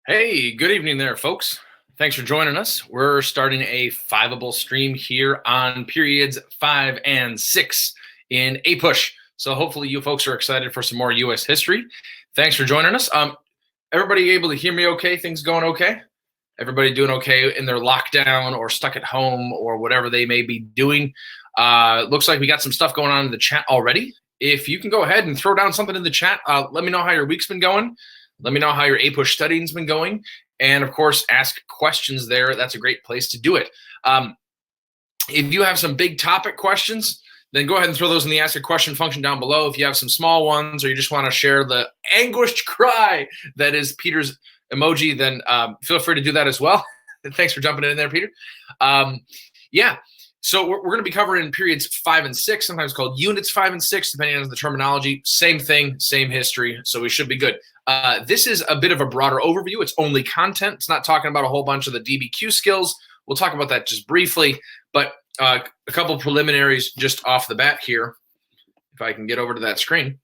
Hey, good evening there, folks. Thanks for joining us. We're starting a Fiveable stream here on periods 5 and 6 in APUSH. So hopefully you folks are excited for some more U.S. history. Thanks for joining us. Everybody able to hear me okay? Things going okay? Everybody doing okay in their lockdown or stuck at home or whatever they may be doing? Looks like we got some stuff going on in the chat already. If you can go ahead and throw down something in the chat, let me know how your week's been going. Let me know how your APUSH studying's been going. And of course, ask questions there. That's a great place to do it. If you have some big topic questions, then go ahead and throw those in the ask a question function down below. If you have some small ones or you just want to share the anguished cry that is Peter's emoji, then feel free to do that as well. Thanks for jumping in there, Peter. Yeah. So we're going to be covering periods 5 and 6, sometimes called units 5 and 6, depending on the terminology. Same thing, same history, so we should be good. This is a bit of a broader overview. It's only content. It's not talking about a whole bunch of the DBQ skills. We'll talk about that just briefly, but a couple of preliminaries just off the bat here, if I can get over to that screen.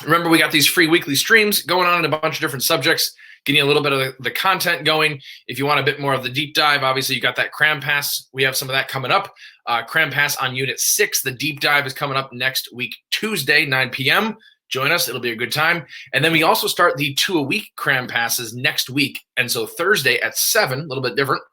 Remember, we got these free weekly streams going on in a bunch of different subjects, getting a little bit of the content going. If you want a bit more of the deep dive, obviously you got that cram pass. We have some of that coming up. Cram pass on unit 6. The deep dive is coming up next week, Tuesday, 9 p.m. Join us. It'll be a good time. And then we also start the 2-a-week cram passes next week. And so Thursday at 7, a little bit different,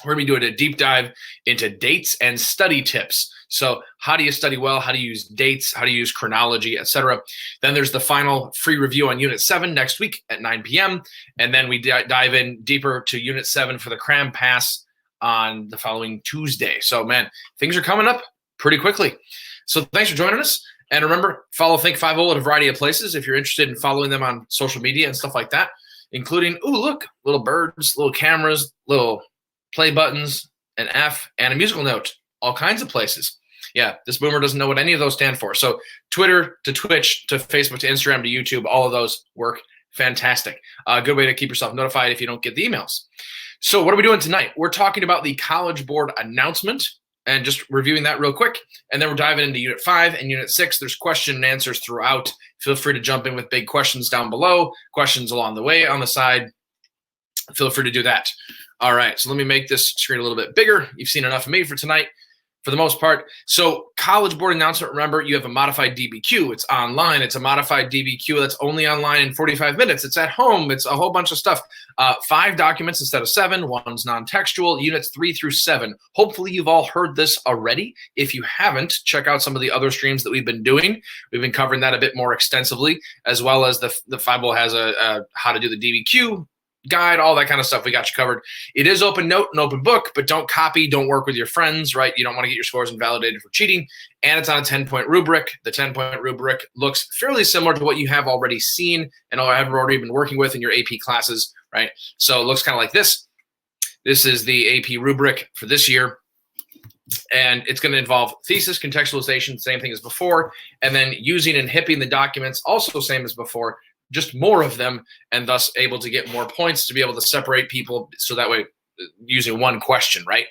we're going to be doing a deep dive into dates and study tips. So how do you study well? How do you use dates? How do you use chronology, etc.? Then there's the final free review on Unit 7 next week at 9 p.m. And then we dive in deeper to Unit 7 for the cram pass on the following Tuesday. So, man, things are coming up pretty quickly. So thanks for joining us. And remember, follow Think Fiveable at a variety of places if you're interested in following them on social media and stuff like that, including, ooh, look, little birds, little cameras, little play buttons, an F, and a musical note, all kinds of places. Yeah, this boomer doesn't know what any of those stand for. So Twitter to Twitch to Facebook to Instagram to YouTube, all of those work fantastic. Good way to keep yourself notified if you don't get the emails. So what are we doing tonight? We're talking about the College Board announcement and just reviewing that real quick. And then we're diving into Unit 5 and Unit 6. There's question and answers throughout. Feel free to jump in with big questions down below, questions along the way on the side. Feel free to do that. All right, so let me make this screen a little bit bigger. You've seen enough of me for tonight, for the most part. So College Board announcement, remember, you have a modified DBQ. It's online. It's a modified DBQ that's only online in 45 minutes. It's at home. It's a whole bunch of stuff. 5 documents instead of 7. One's non-textual. Units 3 through 7. Hopefully you've all heard this already. If you haven't, check out some of the other streams that we've been doing. We've been covering that a bit more extensively, as well as the Fiveable has a how to do the DBQ guide, all that kind of stuff. We got you covered. It is open note and open book, but don't copy, don't work with your friends, right? You don't want to get your scores invalidated for cheating. And it's on a 10-point rubric. The 10-point rubric looks fairly similar to what you have already seen and have already been working with in your AP classes, right? So it looks kind of like this. This is the AP rubric for this year. And it's going to involve thesis, contextualization, same thing as before, and then using and hipping the documents, also same as before, just more of them, and thus able to get more points to be able to separate people. So that way, using one question, right?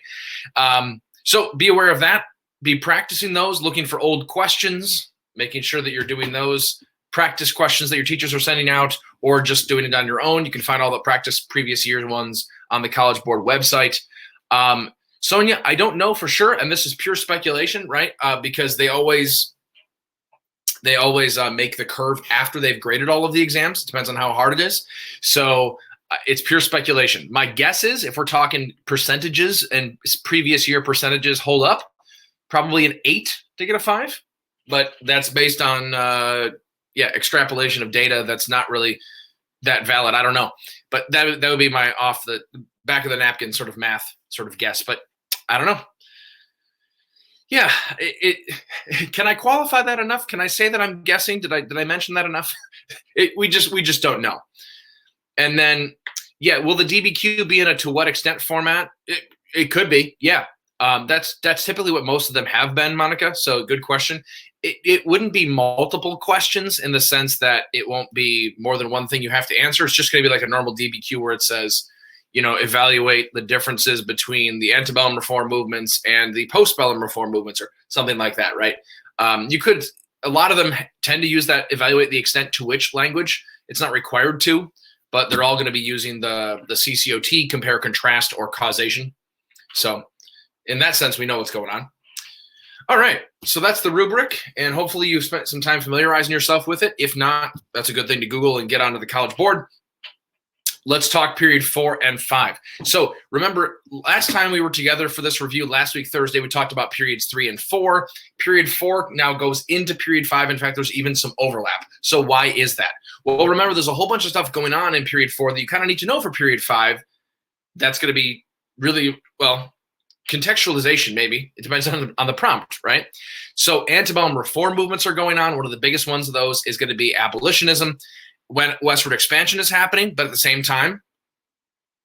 So be aware of that. Be practicing those, looking for old questions, making sure that you're doing those practice questions that your teachers are sending out, or just doing it on your own. You can find all the practice previous year's ones on the College Board website. Sonia, I don't know for sure, and this is pure speculation, right? Because they always make the curve after they've graded all of the exams. It depends on how hard it is. So it's pure speculation. My guess is if we're talking percentages and previous year percentages hold up, probably an 8 to get a 5. But that's based on, extrapolation of data that's not really that valid. I don't know. But that would be my off the back of the napkin sort of math sort of guess. But I don't know. Yeah, can I qualify that enough? Can I say that I'm guessing? Did I mention that enough? We just don't know. And then, yeah, will the DBQ be in a to what extent format? It could be, yeah. That's typically what most of them have been, Monica. So good question. It wouldn't be multiple questions in the sense that it won't be more than one thing you have to answer. It's just going to be like a normal DBQ where it says, evaluate the differences between the antebellum reform movements and the postbellum reform movements or something like that, right? A lot of them tend to use that evaluate the extent to which language. It's not required to, but they're all going to be using the CCOT, compare, contrast, or causation. So in that sense, we know what's going on. All right, so that's the rubric, and hopefully you've spent some time familiarizing yourself with it. If not, that's a good thing to Google and get onto the College Board. Let's talk period 4 and 5. So remember, last time we were together for this review, last week, Thursday, we talked about periods 3 and 4. Period 4 now goes into period 5. In fact, there's even some overlap. So why is that? Well, remember, there's a whole bunch of stuff going on in period 4 that you kind of need to know for period 5. That's going to be really, well, contextualization, maybe. It depends on the prompt, right? So antebellum reform movements are going on. One of the biggest ones of those is going to be abolitionism, when westward expansion is happening, but at the same time,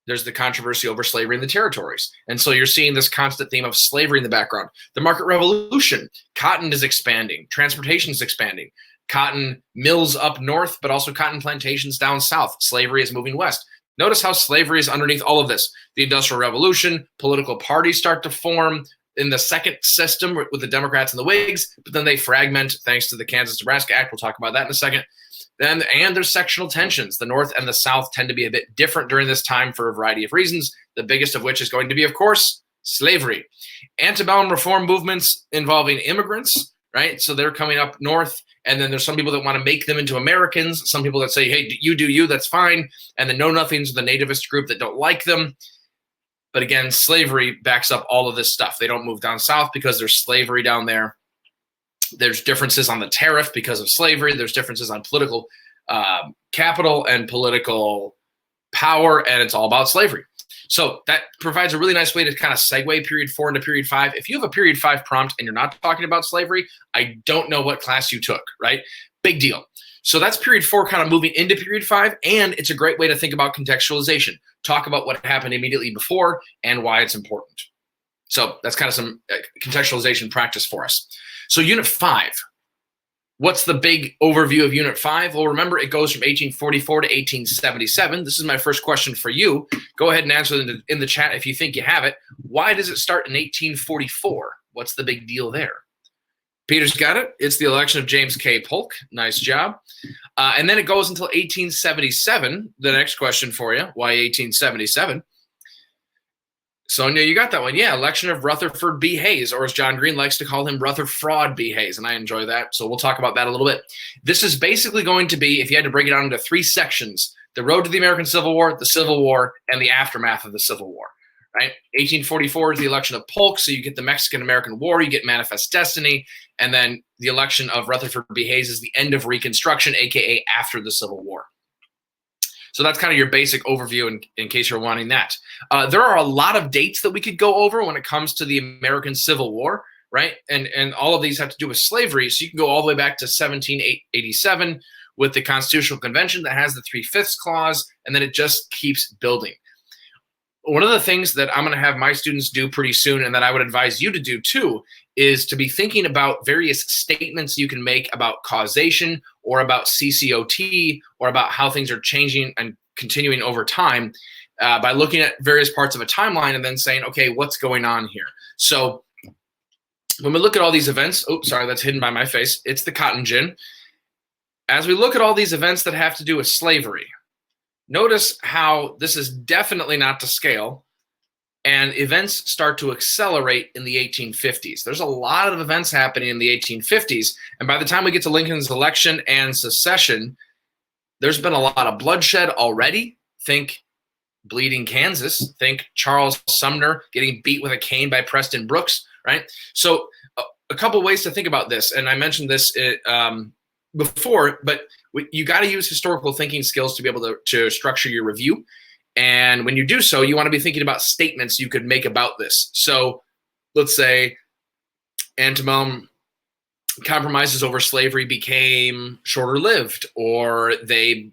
there's the controversy over slavery in the territories. And so you're seeing this constant theme of slavery in the background. The market revolution, cotton is expanding, transportation is expanding, cotton mills up north, but also cotton plantations down south. Slavery is moving west. Notice how slavery is underneath all of this. The Industrial Revolution, political parties start to form in the second system with the Democrats and the Whigs, but then they fragment thanks to the Kansas-Nebraska Act. We'll talk about that in a second. And there's sectional tensions. The North and the South tend to be a bit different during this time for a variety of reasons, the biggest of which is going to be, of course, slavery. Antebellum reform movements involving immigrants, right? So they're coming up north, and then there's some people that want to make them into Americans, some people that say, hey, you do you, that's fine, and the know-nothings, the nativist group that don't like them. But again, slavery backs up all of this stuff. They don't move down south because there's slavery down there. There's differences on the tariff because of slavery. There's differences on political capital and political power, and it's all about slavery. So that provides a really nice way to kind of segue period 4 into period 5. If you have a period 5 prompt and you're not talking about slavery, I don't know what class you took, right? Big deal. So that's period 4 kind of moving into period 5, and it's a great way to think about contextualization. Talk about what happened immediately before and why it's important. So that's kind of some contextualization practice for us. So Unit 5, what's the big overview of Unit 5? Well, remember, it goes from 1844 to 1877. This is my first question for you. Go ahead and answer it in the chat if you think you have it. Why does it start in 1844? What's the big deal there? Peter's got it. It's the election of James K. Polk. Nice job. And then it goes until 1877. The next question for you, why 1877? Sonia, you got that one. Yeah, election of Rutherford B. Hayes, or as John Green likes to call him, Rutherford B. Hayes, and I enjoy that. So we'll talk about that a little bit. This is basically going to be, if you had to break it down into 3 sections, the road to the American Civil War, the Civil War, and the aftermath of the Civil War, right? 1844 is the election of Polk, so you get the Mexican-American War, you get Manifest Destiny, and then the election of Rutherford B. Hayes is the end of Reconstruction, a.k.a. after the Civil War. So that's kind of your basic overview in case you're wanting that. There are a lot of dates that we could go over when it comes to the American Civil War, right? And all of these have to do with slavery. So you can go all the way back to 1787 with the Constitutional Convention that has the 3/5 clause, and then it just keeps building. One of the things that I'm going to have my students do pretty soon, and that I would advise you to do too, is to be thinking about various statements you can make about causation or about CCOT or about how things are changing and continuing over time by looking at various parts of a timeline and then saying, okay, what's going on here? So when we look at all these events, oh, sorry, that's hidden by my face. It's the cotton gin. As we look at all these events that have to do with slavery, notice how this is definitely not to scale, and events start to accelerate in the 1850s. There's a lot of events happening in the 1850s, and by the time we get to Lincoln's election and secession, there's been a lot of bloodshed already. Think Bleeding Kansas. Think Charles Sumner getting beat with a cane by Preston Brooks, right? So a couple ways to think about this, and I mentioned this before, but you got to use historical thinking skills to be able to structure your review. And when you do so, you want to be thinking about statements you could make about this. So let's say antebellum compromises over slavery became shorter lived, or the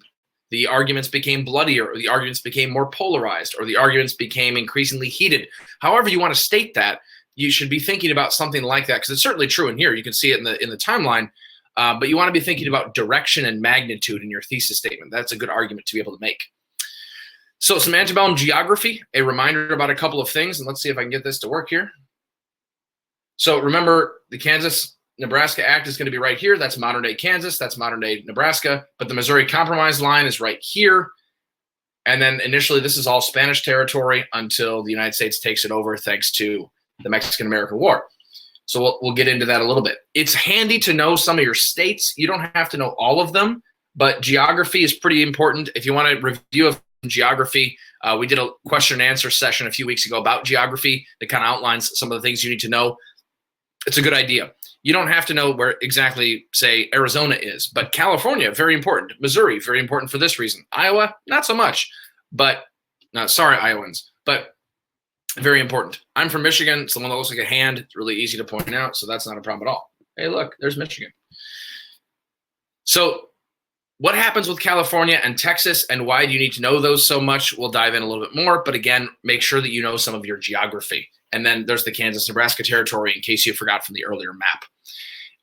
arguments became bloodier, or the arguments became more polarized, or the arguments became increasingly heated. However you want to state that, you should be thinking about something like that, because it's certainly true in here. You can see it in the timeline. But you want to be thinking about direction and magnitude in your thesis statement. That's a good argument to be able to make. So some antebellum geography, a reminder about a couple of things, and let's see if I can get this to work here. So remember, the Kansas-Nebraska Act is going to be right here. That's modern-day Kansas. That's modern-day Nebraska. But the Missouri Compromise line is right here. And then initially, this is all Spanish territory until the United States takes it over thanks to the Mexican-American War. So we'll get into that a little bit. It's handy to know some of your states. You don't have to know all of them, but geography is pretty important. If you want a review of geography, we did a question and answer session a few weeks ago about geography that kind of outlines some of the things you need to know. It's a good idea. You don't have to know where exactly, say, Arizona is, but California, very important. Missouri, very important for this reason. Iowa, not so much, but sorry, Iowans, but very important. I'm from Michigan. It's the one that looks like a hand. It's really easy to point out, so that's not a problem at all. Hey, look, there's Michigan. So what happens with California and Texas, and why do you need to know those so much? We'll dive in a little bit more, but again, make sure that you know some of your geography. And then there's the Kansas-Nebraska territory, in case you forgot from the earlier map.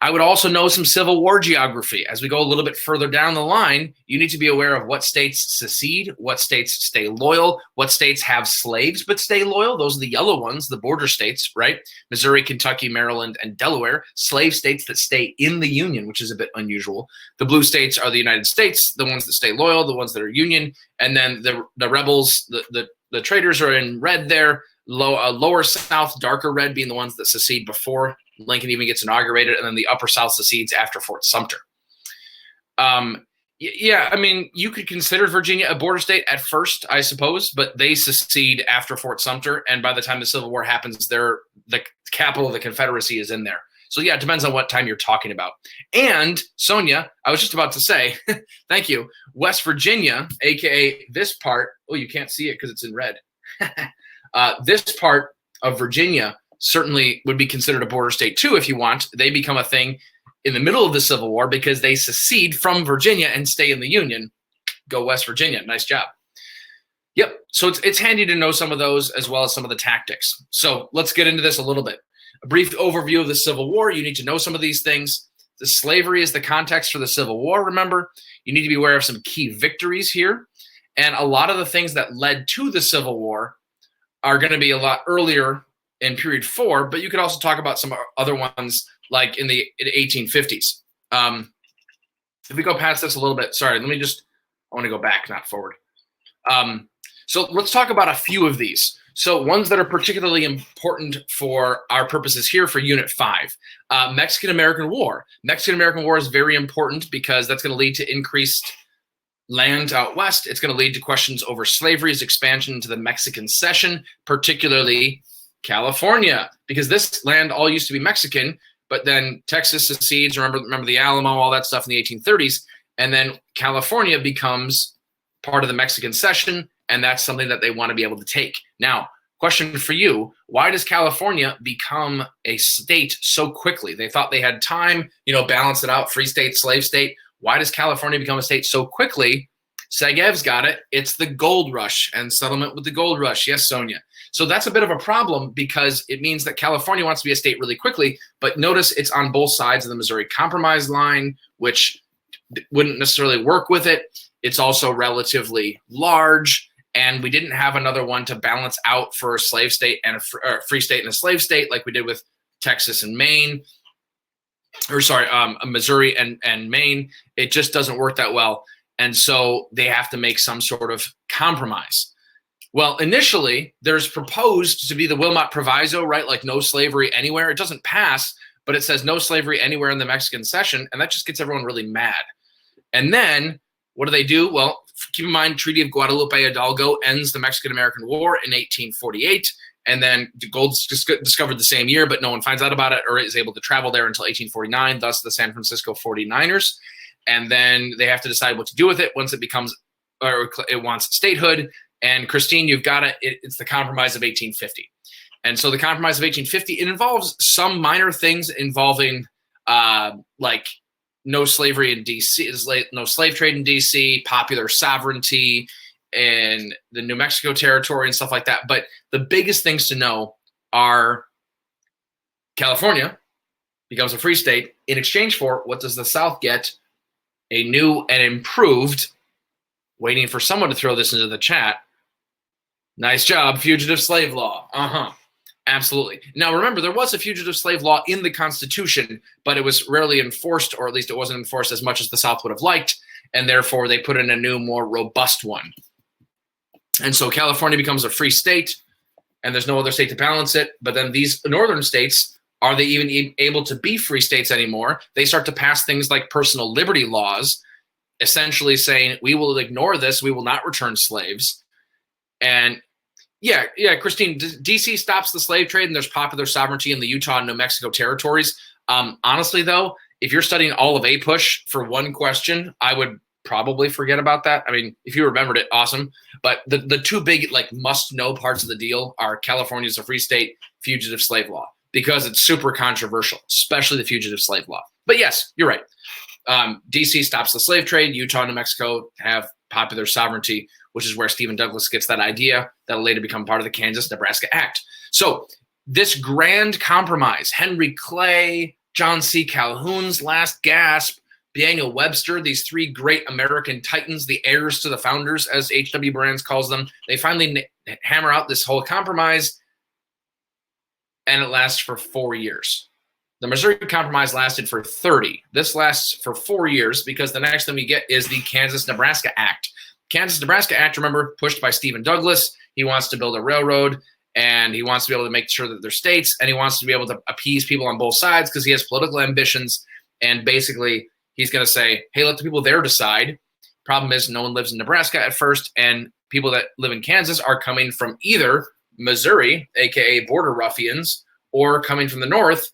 I would also know some Civil War geography. As we go a little bit further down the line, you need to be aware of what states secede, what states stay loyal, what states have slaves but stay loyal. Those are the yellow ones, the border states, right? Missouri, Kentucky, Maryland, and Delaware. Slave states that stay in the Union, which is a bit unusual. The blue states are the United States, the ones that stay loyal, the ones that are Union. And then the rebels, the traitors are in red there. Lower South, darker red being the ones that secede before Lincoln even gets inaugurated, and then the upper South secedes after Fort Sumter. Yeah, I mean, you could consider Virginia a border state at first, I suppose, but they secede after Fort Sumter, and by the time the Civil War happens, the capital of the Confederacy is in there. So yeah, it depends on what time you're talking about. And Sonia, I was just about to say, thank you, West Virginia, aka this part. Oh, you can't see it because it's in red. This part of Virginia certainly would be considered a border state too, if you want. They become a thing in the middle of the Civil War because they secede from Virginia and stay in the Union. Go West Virginia. Nice job. Yep. So it's handy to know some of those as well as some of the tactics. So let's get into this a little bit. A brief overview of the Civil War. You need to know some of these things. The slavery is the context for the Civil War, remember. You need to be aware of some key victories here. And a lot of the things that led to the Civil War are going to be a lot earlier in period 4, but you could also talk about some other ones like in the 1850s. If we go past this a little bit, sorry, I want to go back, not forward. So let's talk about a few of these. So ones that are particularly important for our purposes here for Unit 5. Mexican-American War. Mexican-American War is very important because that's going to lead to increased land out west. It's going to lead to questions over slavery's expansion into the Mexican cession, particularly California, because this land all used to be Mexican, but then Texas secedes, remember the Alamo, all that stuff in the 1830s, and then California becomes part of the Mexican cession, and that's something that they want to be able to take. Now, question for you, why does California become a state so quickly? They thought they had time, balance it out, free state, slave state. Why does California become a state so quickly? Segev's got it. It's the gold rush and settlement with the gold rush. Yes, Sonia. So that's a bit of a problem because it means that California wants to be a state really quickly, but notice it's on both sides of the Missouri Compromise line, which wouldn't necessarily work with it. It's also relatively large, and we didn't have another one to balance out for a slave state and a free state and a slave state like we did with Texas and Maine, Missouri and Maine. It just doesn't work that well, and so they have to make some sort of compromise. Well, initially, there's proposed to be the Wilmot Proviso, right? Like no slavery anywhere. It doesn't pass, but it says no slavery anywhere in the Mexican cession, and that just gets everyone really mad. And then what do? Well, keep in mind, Treaty of Guadalupe Hidalgo ends the Mexican-American War in 1848, and then gold's discovered the same year, but no one finds out about it or is able to travel there until 1849, thus the San Francisco 49ers. And then they have to decide what to do with it once it wants statehood. And Christine, you've got it. It's the Compromise of 1850. And so the Compromise of 1850, it involves some minor things involving like no slavery in D.C., no slave trade in D.C., popular sovereignty, and the New Mexico territory and stuff like that. But the biggest things to know are California becomes a free state. In exchange for, what does the South get? A new and improved, waiting for someone to throw this into the chat, nice job, fugitive slave law. Absolutely. Now, remember, there was a fugitive slave law in the Constitution, but it was rarely enforced, or at least it wasn't enforced as much as the South would have liked, and therefore they put in a new, more robust one. And so California becomes a free state, and there's no other state to balance it. But then these northern states, are they even able to be free states anymore? They start to pass things like personal liberty laws, essentially saying, we will ignore this, we will not return slaves. And yeah, Christine, DC stops the slave trade and there's popular sovereignty in the Utah and New Mexico territories. Honestly, though, if you're studying all of APUSH for one question, I would probably forget about that. I mean, if you remembered it, awesome. But the two big must-know parts of the deal are California's a free state, fugitive slave law, because it's super controversial, especially the fugitive slave law. But yes, you're right. DC stops the slave trade. Utah and New Mexico have popular sovereignty, which is where Stephen Douglas gets that idea that'll later become part of the Kansas-Nebraska Act. So this grand compromise, Henry Clay, John C. Calhoun's last gasp, Daniel Webster, these three great American titans, the heirs to the founders, as H.W. Brands calls them, they finally hammer out this whole compromise, and it lasts for 4 years. The Missouri Compromise lasted for 30. This lasts for 4 years because the next thing we get is the Kansas-Nebraska Act. Kansas-Nebraska Act, remember, pushed by Stephen Douglas. He wants to build a railroad, and he wants to be able to make sure that they're states, and he wants to be able to appease people on both sides because he has political ambitions. And basically, he's going to say, hey, let the people there decide. Problem is, no one lives in Nebraska at first, and people that live in Kansas are coming from either Missouri, aka border ruffians, or coming from the north,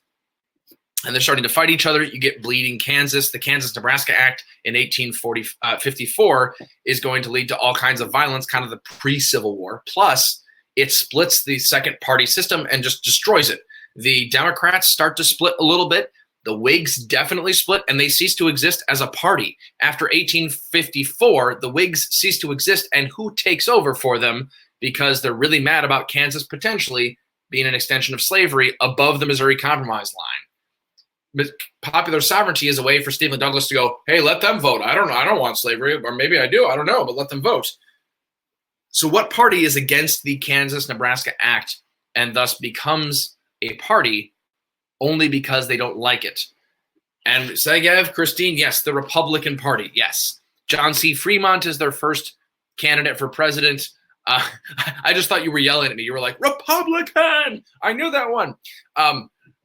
and they're starting to fight each other. You get bleeding Kansas. The Kansas-Nebraska Act in 1854 is going to lead to all kinds of violence, kind of the pre-Civil War. Plus, it splits the second party system and just destroys it. The Democrats start to split a little bit. The Whigs definitely split, and they cease to exist as a party. After 1854, the Whigs cease to exist, and who takes over for them? Because they're really mad about Kansas potentially being an extension of slavery above the Missouri Compromise line. Popular sovereignty is a way for Stephen Douglas to go, hey, let them vote. I don't want slavery, or maybe I do. I don't know, but let them vote. So what party is against the Kansas-Nebraska Act and thus becomes a party only because they don't like it? And Segev, Christine, yes, the Republican Party, yes. John C. Fremont is their first candidate for president. I just thought you were yelling at me. You were like, Republican! I knew that one.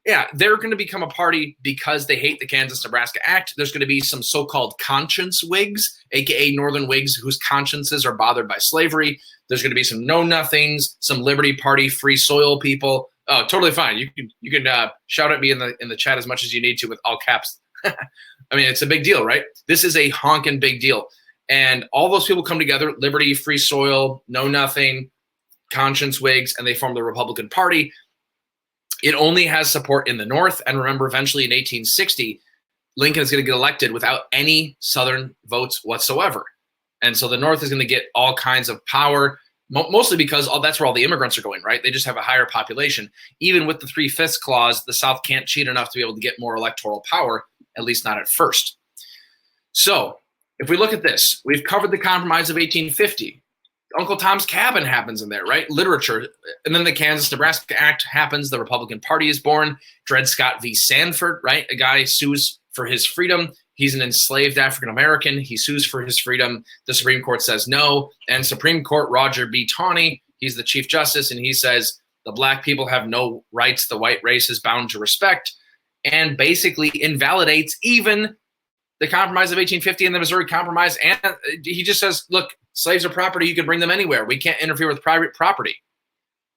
Yeah, they're going to become a party because they hate the Kansas-Nebraska Act. There's going to be some so-called conscience Whigs, a.k.a. Northern Whigs, whose consciences are bothered by slavery. There's going to be some know-nothings, some Liberty Party, free soil people. Oh, totally fine. You can shout at me in the chat as much as you need to with all caps. I mean, it's a big deal, right? This is a honking big deal. And all those people come together, Liberty, free soil, know-nothing, conscience Whigs, and they form the Republican Party. It only has support in the North. And remember, eventually in 1860, Lincoln is going to get elected without any Southern votes whatsoever. And so the North is going to get all kinds of power, mostly because that's where all the immigrants are going, right? They just have a higher population. Even with the 3/5 clause, the South can't cheat enough to be able to get more electoral power, at least not at first. So if we look at this, we've covered the Compromise of 1850. Uncle Tom's Cabin happens in there, right? Literature. And then the Kansas-Nebraska Act happens. The Republican Party is born. Dred Scott v. Sanford, right? A guy sues for his freedom. He's an enslaved African-American. He sues for his freedom. The Supreme Court says no. And Supreme Court Roger B. Taney, he's the Chief Justice, and he says the black people have no rights the white race is bound to respect, and basically invalidates even the Compromise of 1850 and the Missouri Compromise. And he just says, look, slaves are property. You can bring them anywhere. We can't interfere with private property.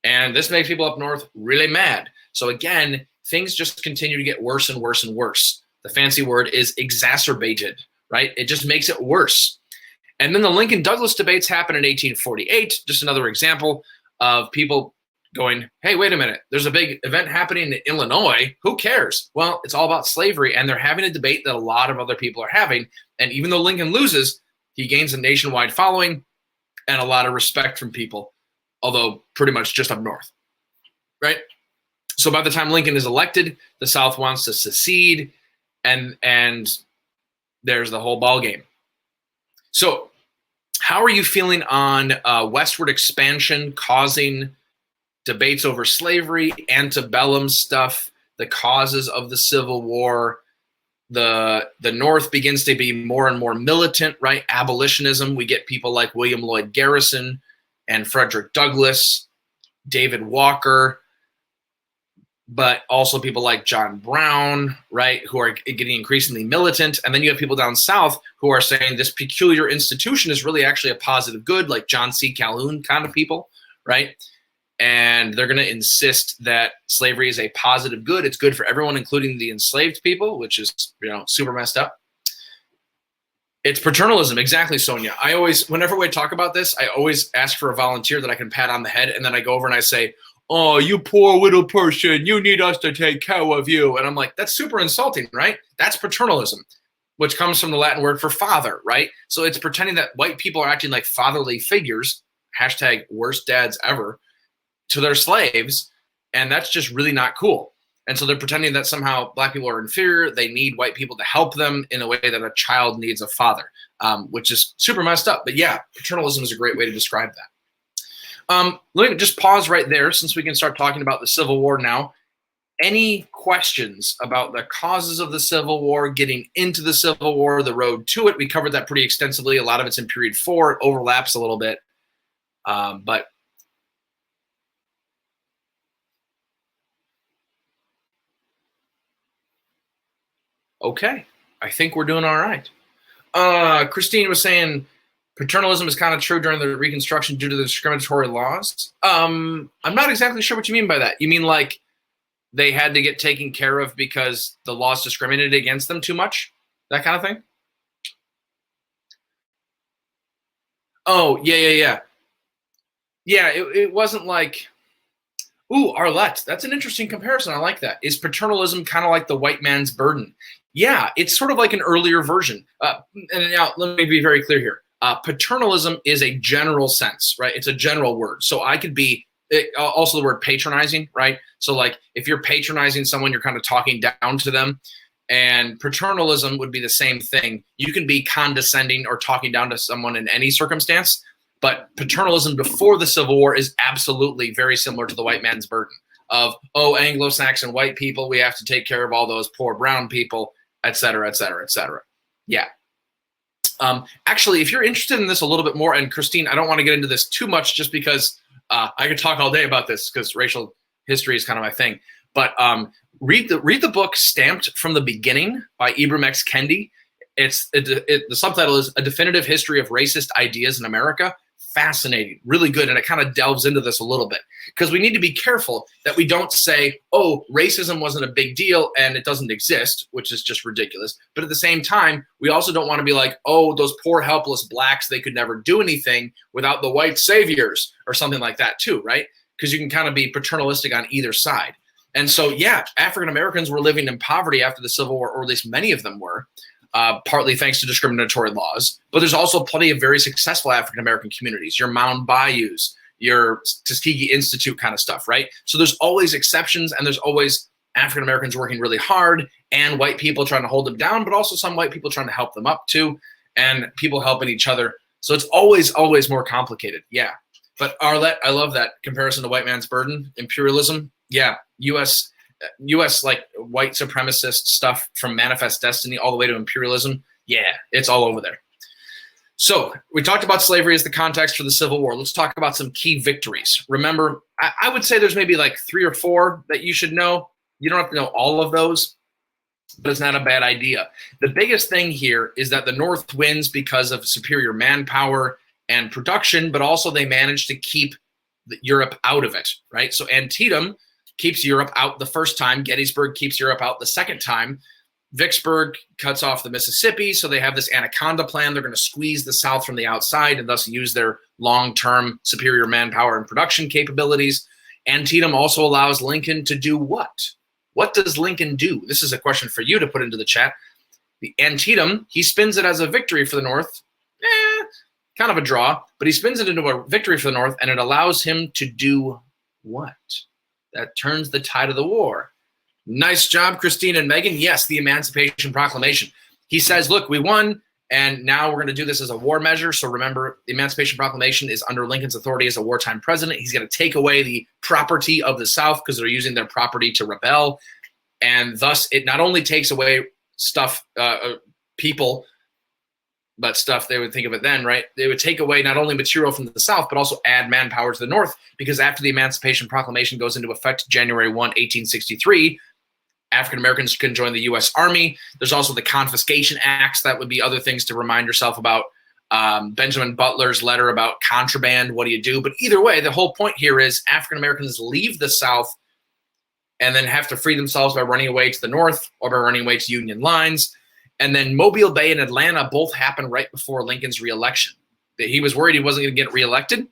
And this makes people up north really mad. So again, things just continue to get worse and worse and worse. The fancy word is exacerbated, right? It just makes it worse. And then the Lincoln-Douglas debates happen in 1848. Just another example of people going, hey, wait a minute, there's a big event happening in Illinois. Who cares? Well, it's all about slavery, and they're having a debate that a lot of other people are having. And even though Lincoln loses, he gains a nationwide following and a lot of respect from people, although pretty much just up north, right? So by the time Lincoln is elected, the South wants to secede, and there's the whole ball game. So how are you feeling on westward expansion causing debates over slavery, antebellum stuff, the causes of the Civil War? The North begins to be more and more militant, right? Abolitionism. We get people like William Lloyd Garrison and Frederick Douglass, David Walker, but also people like John Brown, right, who are getting increasingly militant. And then you have people down south who are saying this peculiar institution is really actually a positive good, like John C. Calhoun kind of people, right? And they're going to insist that slavery is a positive good. It's good for everyone, including the enslaved people, which is, super messed up. It's paternalism. Exactly, Sonia. Whenever we talk about this, I always ask for a volunteer that I can pat on the head. And then I go over and I say, oh, you poor little person, you need us to take care of you. And I'm like, that's super insulting, right? That's paternalism, which comes from the Latin word for father, right? So it's pretending that white people are acting like fatherly figures, hashtag worst dads ever, to their slaves. And that's just really not cool. And so they're pretending that somehow black people are inferior. They need white people to help them in a way that a child needs a father, which is super messed up. But yeah, paternalism is a great way to describe that. Let me just pause right there since we can start talking about the Civil War now. Any questions about the causes of the Civil War, getting into the Civil War, the road to it? We covered that pretty extensively. A lot of it's in period 4. It overlaps a little bit. But okay, I think we're doing all right. Christine was saying paternalism is kind of true during the Reconstruction due to the discriminatory laws. I'm not exactly sure what you mean by that. You mean like they had to get taken care of because the laws discriminated against them too much? That kind of thing? Oh, yeah. Yeah, it wasn't like, ooh, Arlette, that's an interesting comparison. I like that. Is paternalism kind of like the white man's burden? Yeah, it's sort of like an earlier version. And now let me be very clear here. Paternalism is a general sense, right? It's a general word. So I could be also the word patronizing, right? So like if you're patronizing someone, you're kind of talking down to them. And paternalism would be the same thing. You can be condescending or talking down to someone in any circumstance, but paternalism before the Civil War is absolutely very similar to the white man's burden of, oh, Anglo-Saxon white people, we have to take care of all those poor brown people, et cetera, et cetera, et cetera. Yeah. Actually, if you're interested in this a little bit more, and Christine, I don't want to get into this too much just because I could talk all day about this because racial history is kind of my thing. But read the book Stamped from the Beginning by Ibram X. Kendi. The subtitle is A Definitive History of Racist Ideas in America. Fascinating, really good, and it kind of delves into this a little bit because we need to be careful that we don't say, oh, racism wasn't a big deal and it doesn't exist, which is just ridiculous. But at the same time, we also don't want to be like, oh, those poor helpless blacks, they could never do anything without the white saviors or something like that too, right? Because you can kind of be paternalistic on either side. And so, yeah, African Americans were living in poverty after the Civil War, or at least many of them were. Partly thanks to discriminatory laws, but there's also plenty of very successful African-American communities, your Mound Bayous, your Tuskegee Institute kind of stuff, right? So there's always exceptions, and there's always African-Americans working really hard and white people trying to hold them down, but also some white people trying to help them up too, and people helping each other. So it's always more complicated, yeah. But Arlette, I love that comparison to white man's burden, imperialism. Yeah, U.S. like white supremacist stuff from Manifest Destiny all the way to imperialism. Yeah, it's all over there. So we talked about slavery as the context for the Civil War. Let's talk about some key victories. Remember, I would say there's maybe like 3 or 4 that you should know. You don't have to know all of those, but it's not a bad idea. The biggest thing here is that the North wins because of superior manpower and production, but also they managed to keep Europe out of it, right? So Antietam keeps Europe out the first time. Gettysburg keeps Europe out the second time. Vicksburg cuts off the Mississippi, so they have this Anaconda plan. They're going to squeeze the South from the outside and thus use their long-term superior manpower and production capabilities. Antietam also allows Lincoln to do what? What does Lincoln do? This is a question for you to put into the chat. The Antietam, he spins it as a victory for the North. Kind of a draw, but he spins it into a victory for the North, and it allows him to do what? That turns the tide of the war. Nice job, Christine and Megan. Yes, the Emancipation Proclamation. He says, look, we won, and now we're going to do this as a war measure. So remember, the Emancipation Proclamation is under Lincoln's authority as a wartime president. He's going to take away the property of the South because they're using their property to rebel. And thus, it not only takes away stuff, people but stuff they would think of it then, right? They would take away not only material from the South, but also add manpower to the North, because after the Emancipation Proclamation goes into effect January 1, 1863, African Americans can join the U.S. Army. There's also the Confiscation Acts. That would be other things to remind yourself about. Benjamin Butler's letter about contraband. What do you do? But either way, the whole point here is African Americans leave the South and then have to free themselves by running away to the North or by running away to Union lines. And then Mobile Bay and Atlanta both happened right before Lincoln's reelection. He was worried he wasn't going to get reelected,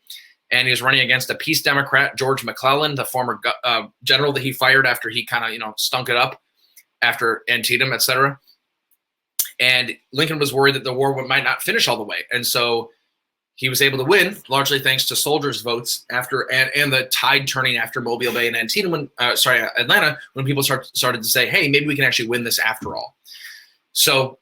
and he was running against a peace Democrat, George McClellan, the former general that he fired after he kind of stunk it up after Antietam, etc. And Lincoln was worried that the war might not finish all the way, and so he was able to win largely thanks to soldiers' votes after and the tide turning after Mobile Bay and Antietam, Atlanta, when people started to say, "Hey, maybe we can actually win this after all." So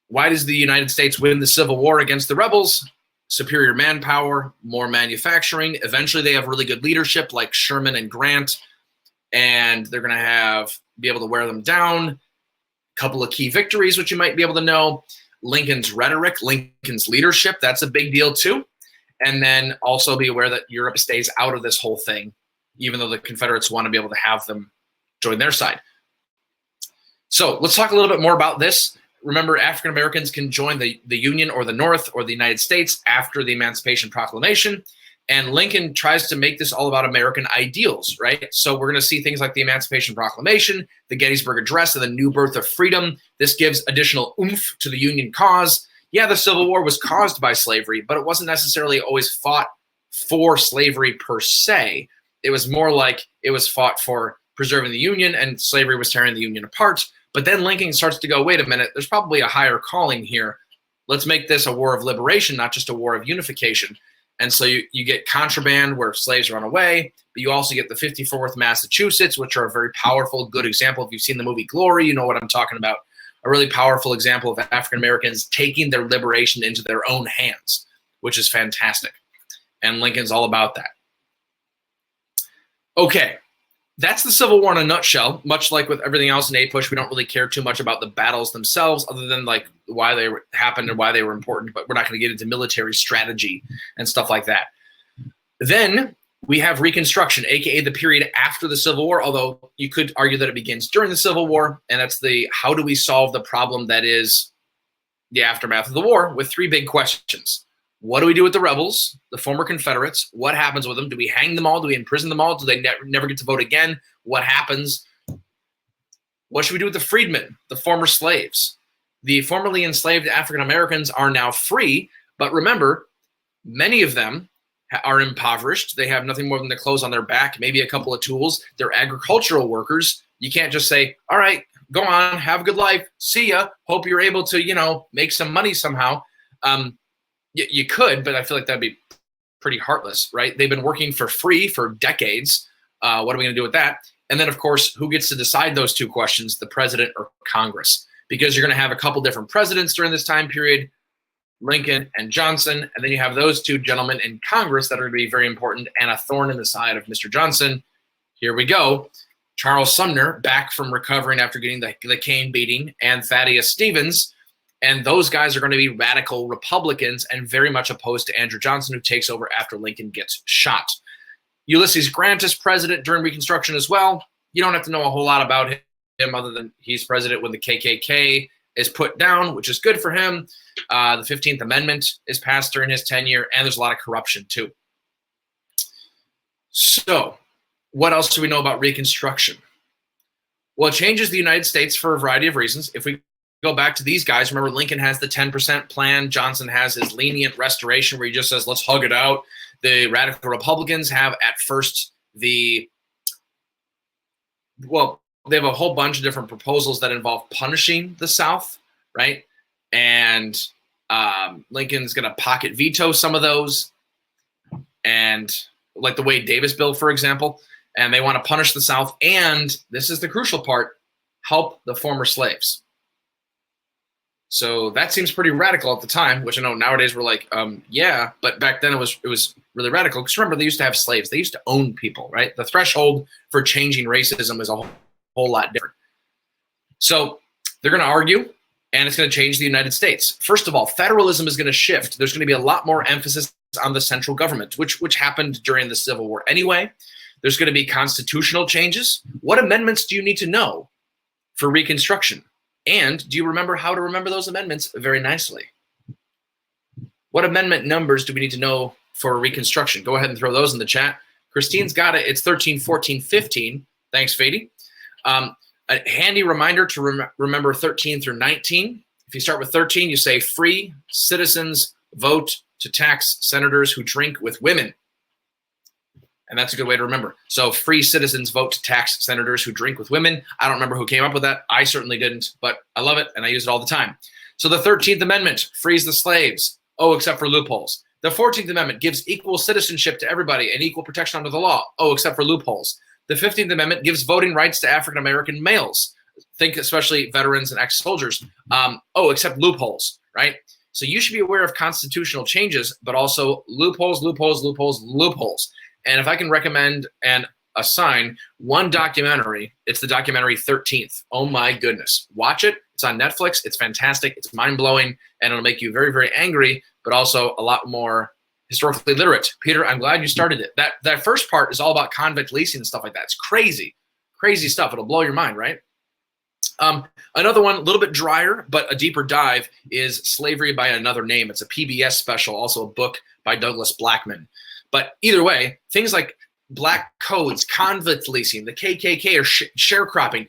why does the United States win the Civil War against the rebels? Superior manpower, more manufacturing. Eventually they have really good leadership like Sherman and Grant, and they're going to be able to wear them down. A couple of key victories, which you might be able to know. Lincoln's rhetoric, Lincoln's leadership, that's a big deal too. And then also be aware that Europe stays out of this whole thing, even though the Confederates want to be able to have them join their side. So let's talk a little bit more about this. Remember, African Americans can join the Union or the North or the United States after the Emancipation Proclamation. And Lincoln tries to make this all about American ideals, right? So we're going to see things like the Emancipation Proclamation, the Gettysburg Address, and the New Birth of Freedom. This gives additional oomph to the Union cause. Yeah, the Civil War was caused by slavery, but it wasn't necessarily always fought for slavery per se. It was more like it was fought for preserving the Union, and slavery was tearing the Union apart. But then Lincoln starts to go, wait a minute, there's probably a higher calling here. Let's make this a war of liberation, not just a war of unification. And so you get contraband where slaves run away, but you also get the 54th Massachusetts, which are a very powerful, good example. If you've seen the movie Glory, you know what I'm talking about. A really powerful example of African Americans taking their liberation into their own hands, which is fantastic. And Lincoln's all about that. Okay. That's the Civil War in a nutshell. Much like with everything else in APUSH, we don't really care too much about the battles themselves, other than like why they happened and why they were important. But we're not going to get into military strategy and stuff like that. Then we have Reconstruction, aka the period after the Civil War. Although you could argue that it begins during the Civil War, and that's the how do we solve the problem that is the aftermath of the war with three big questions. What do we do with the rebels, the former Confederates? What happens with them? Do we hang them all? Do we imprison them all? Do they never get to vote again? What happens? What should we do with the freedmen, the former slaves? The formerly enslaved African Americans are now free, but remember, many of them are impoverished. They have nothing more than the clothes on their back, maybe a couple of tools. They're agricultural workers. You can't just say, all right, go on, have a good life, see ya, hope you're able to, make some money somehow. You could, but I feel like that'd be pretty heartless, right? They've been working for free for decades. What are we going to do with that? And then, of course, who gets to decide those two questions, the president or Congress? Because you're going to have a couple different presidents during this time period, Lincoln and Johnson, and then you have those two gentlemen in Congress that are going to be very important, and a thorn in the side of Mr. Johnson. Here we go. Charles Sumner, back from recovering after getting the cane beating, and Thaddeus Stevens. And those guys are going to be radical Republicans and very much opposed to Andrew Johnson, who takes over after Lincoln gets shot. Ulysses Grant is president during Reconstruction as well. You don't have to know a whole lot about him other than he's president when the KKK is put down, which is good for him. The 15th Amendment is passed during his tenure, and there's a lot of corruption too. So what else do we know about Reconstruction? Well, it changes the United States for a variety of reasons. If we go back to these guys, remember Lincoln has the 10% plan. Johnson has his lenient restoration where he just says, let's hug it out. The radical Republicans have at first they have a whole bunch of different proposals that involve punishing the South, right? And Lincoln's going to pocket veto some of those, and like the Wade Davis bill, for example, and they want to punish the South. And this is the crucial part, help the former slaves. So that seems pretty radical at the time, which I know nowadays we're like, yeah, but back then it was really radical. Because remember, they used to have slaves. They used to own people, right? The threshold for changing racism is a whole lot different. So they're going to argue and it's going to change the United States. First of all, federalism is going to shift. There's going to be a lot more emphasis on the central government, which happened during the Civil War anyway. There's going to be constitutional changes. What amendments do you need to know for Reconstruction? And do you remember how to remember those amendments very nicely? What amendment numbers do we need to know for Reconstruction? Go ahead and throw those in the chat. Christine's got it. It's 13, 14, 15. Thanks, Fady. A handy reminder to remember 13 through 19. If you start with 13, you say free citizens vote to tax senators who drink with women. And that's a good way to remember. So free citizens vote to tax senators who drink with women. I don't remember who came up with that. I certainly didn't, but I love it and I use it all the time. So the 13th Amendment frees the slaves. Oh, except for loopholes. The 14th Amendment gives equal citizenship to everybody and equal protection under the law. Oh, except for loopholes. The 15th Amendment gives voting rights to African-American males. Think especially veterans and ex-soldiers. Oh, except loopholes, right? So you should be aware of constitutional changes, but also loopholes, loopholes, loopholes, loopholes. And if I can recommend and assign one documentary, it's the documentary 13th. Oh my goodness. Watch it. It's on Netflix. It's fantastic. It's mind-blowing, and it'll make you very, very angry, but also a lot more historically literate. Peter, I'm glad you started it. That first part is all about convict leasing and stuff like that. It's crazy, crazy stuff. It'll blow your mind, right? Another one, a little bit drier, but a deeper dive, is Slavery by Another Name. It's a PBS special, also a book by Douglas Blackman. But either way, things like black codes, convict leasing, the KKK, or sharecropping.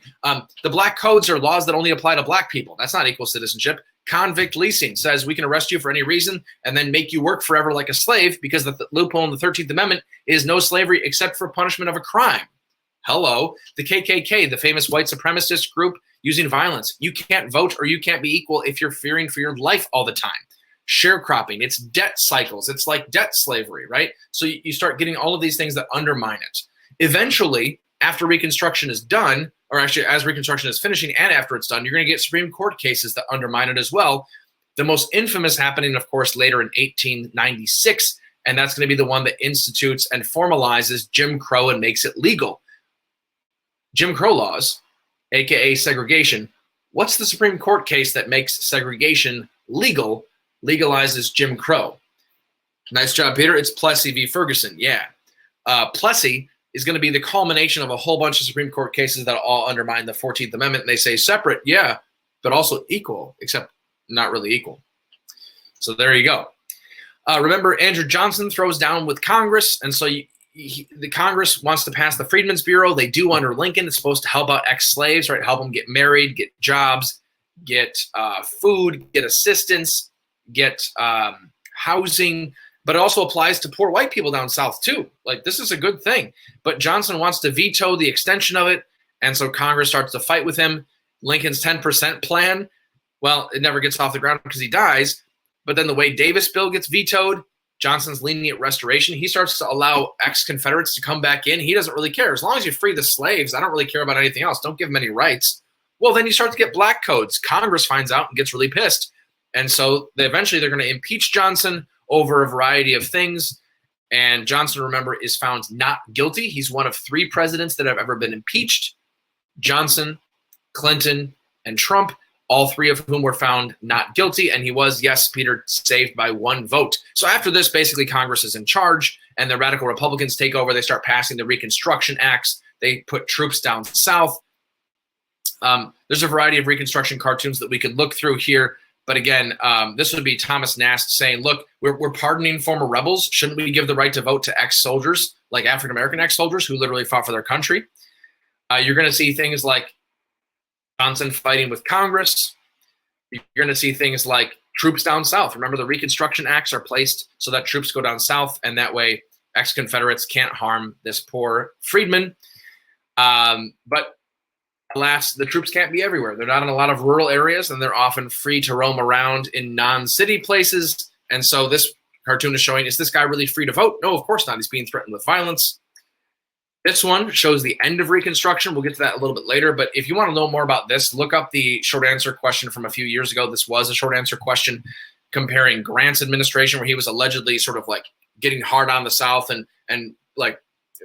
The black codes are laws that only apply to black people. That's not equal citizenship. Convict leasing says we can arrest you for any reason and then make you work forever like a slave, because the loophole in the 13th Amendment is no slavery except for punishment of a crime. Hello. The KKK, the famous white supremacist group using violence. You can't vote or you can't be equal if you're fearing for your life all the time. Sharecropping, it's debt cycles. It's like debt slavery, right? So you start getting all of these things that undermine it. Eventually, after Reconstruction is done, or actually as Reconstruction is finishing and after it's done, you're going to get Supreme Court cases that undermine it as well. The most infamous happening, of course, later in 1896, and that's going to be the one that institutes and formalizes Jim Crow and makes it legal. Jim Crow laws, aka segregation. What's the Supreme Court case that makes segregation legal, legalizes Jim Crow? Nice job, Peter. It's Plessy v. Ferguson. Yeah. Plessy is going to be the culmination of a whole bunch of Supreme Court cases that all undermine the 14th Amendment. And they say separate, yeah, but also equal, except not really equal. So there you go. Remember, Andrew Johnson throws down with Congress, and so the Congress wants to pass the Freedmen's Bureau. They do under Lincoln. It's supposed to help out ex-slaves, right? Help them get married, get jobs, get food, get assistance, get housing. But it also applies to poor white people down south too. Like, this is a good thing. But Johnson wants to veto the extension of it, and so Congress starts to fight with him. Lincoln's 10% plan, well, it never gets off the ground because he dies. But then the Wade Davis bill gets vetoed. Johnson's lenient restoration. He starts to allow ex-Confederates to come back in. He doesn't really care. As long as you free the slaves, I don't really care about anything else. Don't give them any rights. Well, then you start to get black codes. Congress finds out and gets really pissed. And so eventually they're going to impeach Johnson over a variety of things. And Johnson, remember, is found not guilty. He's one of 3 presidents that have ever been impeached. Johnson, Clinton, and Trump, all 3 of whom were found not guilty. And he was, yes, Peter, saved by 1 vote. So after this, basically Congress is in charge and the radical Republicans take over. They start passing the Reconstruction Acts. They put troops down south. There's a variety of Reconstruction cartoons that we could look through here. But again, this would be Thomas Nast saying, look, we're pardoning former rebels. Shouldn't we give the right to vote to ex-soldiers, like African-American ex-soldiers who literally fought for their country? You're going to see things like Johnson fighting with Congress. You're going to see things like troops down south. Remember, the Reconstruction Acts are placed so that troops go down south, and that way ex-Confederates can't harm this poor freedman. But alas, the troops can't be everywhere. They're not in a lot of rural areas, and they're often free to roam around in non-city places. And so this cartoon is showing, is this guy really free to vote? No, of course not. He's being threatened with violence. This one shows the end of Reconstruction. We'll get to that a little bit later. But if you want to know more about this, look up the short answer question from a few years ago. This was a short answer question comparing Grant's administration, where he was allegedly sort of like getting hard on the South and like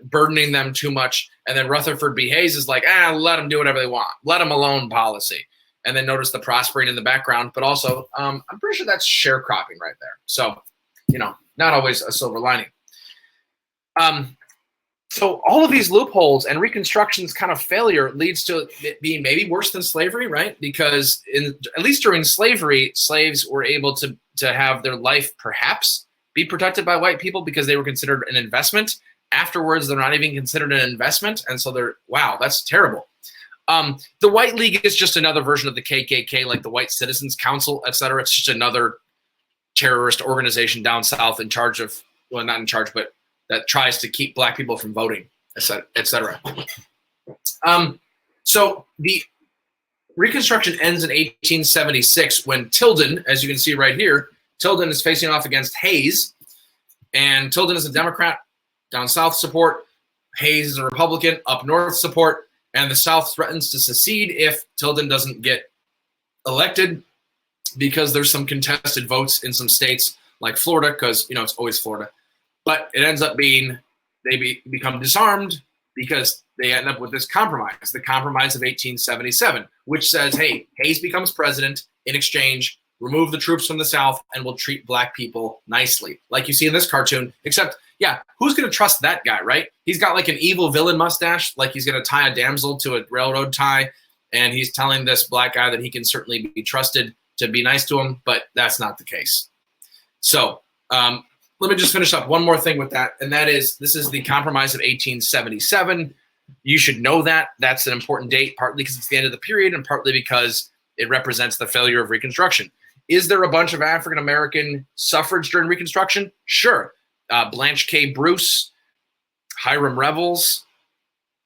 burdening them too much. And then Rutherford B. Hayes is like, let them do whatever they want. Let them alone policy. And then notice the prospering in the background, but also I'm pretty sure that's sharecropping right there. So, not always a silver lining. So all of these loopholes and Reconstruction's kind of failure leads to it being maybe worse than slavery, right? Because at least during slavery, slaves were able to have their life perhaps be protected by white people because they were considered an investment. Afterwards, they're not even considered an investment. And so wow, that's terrible. The White League is just another version of the KKK, like the White Citizens Council, et cetera. It's just another terrorist organization down south in charge of, well, not in charge, but that tries to keep black people from voting, et cetera. So the Reconstruction ends in 1876 when Tilden, as you can see right here, Tilden is facing off against Hayes. And Tilden is a Democrat, down south support. Hayes is a Republican, up north support. And the South threatens to secede if Tilden doesn't get elected because there's some contested votes in some states like Florida, because, it's always Florida. But it ends up being they become disarmed because they end up with this compromise, the Compromise of 1877, which says, hey, Hayes becomes president. In exchange, remove the troops from the South and we'll treat black people nicely. Like you see in this cartoon, except, yeah, who's going to trust that guy, right? He's got like an evil villain mustache, like he's going to tie a damsel to a railroad tie, and he's telling this black guy that he can certainly be trusted to be nice to him, but that's not the case. So let me just finish up one more thing with that, and that is this is the Compromise of 1877. You should know that. That's an important date, partly because it's the end of the period and partly because it represents the failure of Reconstruction. Is there a bunch of African-American suffrage during Reconstruction? Sure. Blanche K. Bruce, Hiram Revels,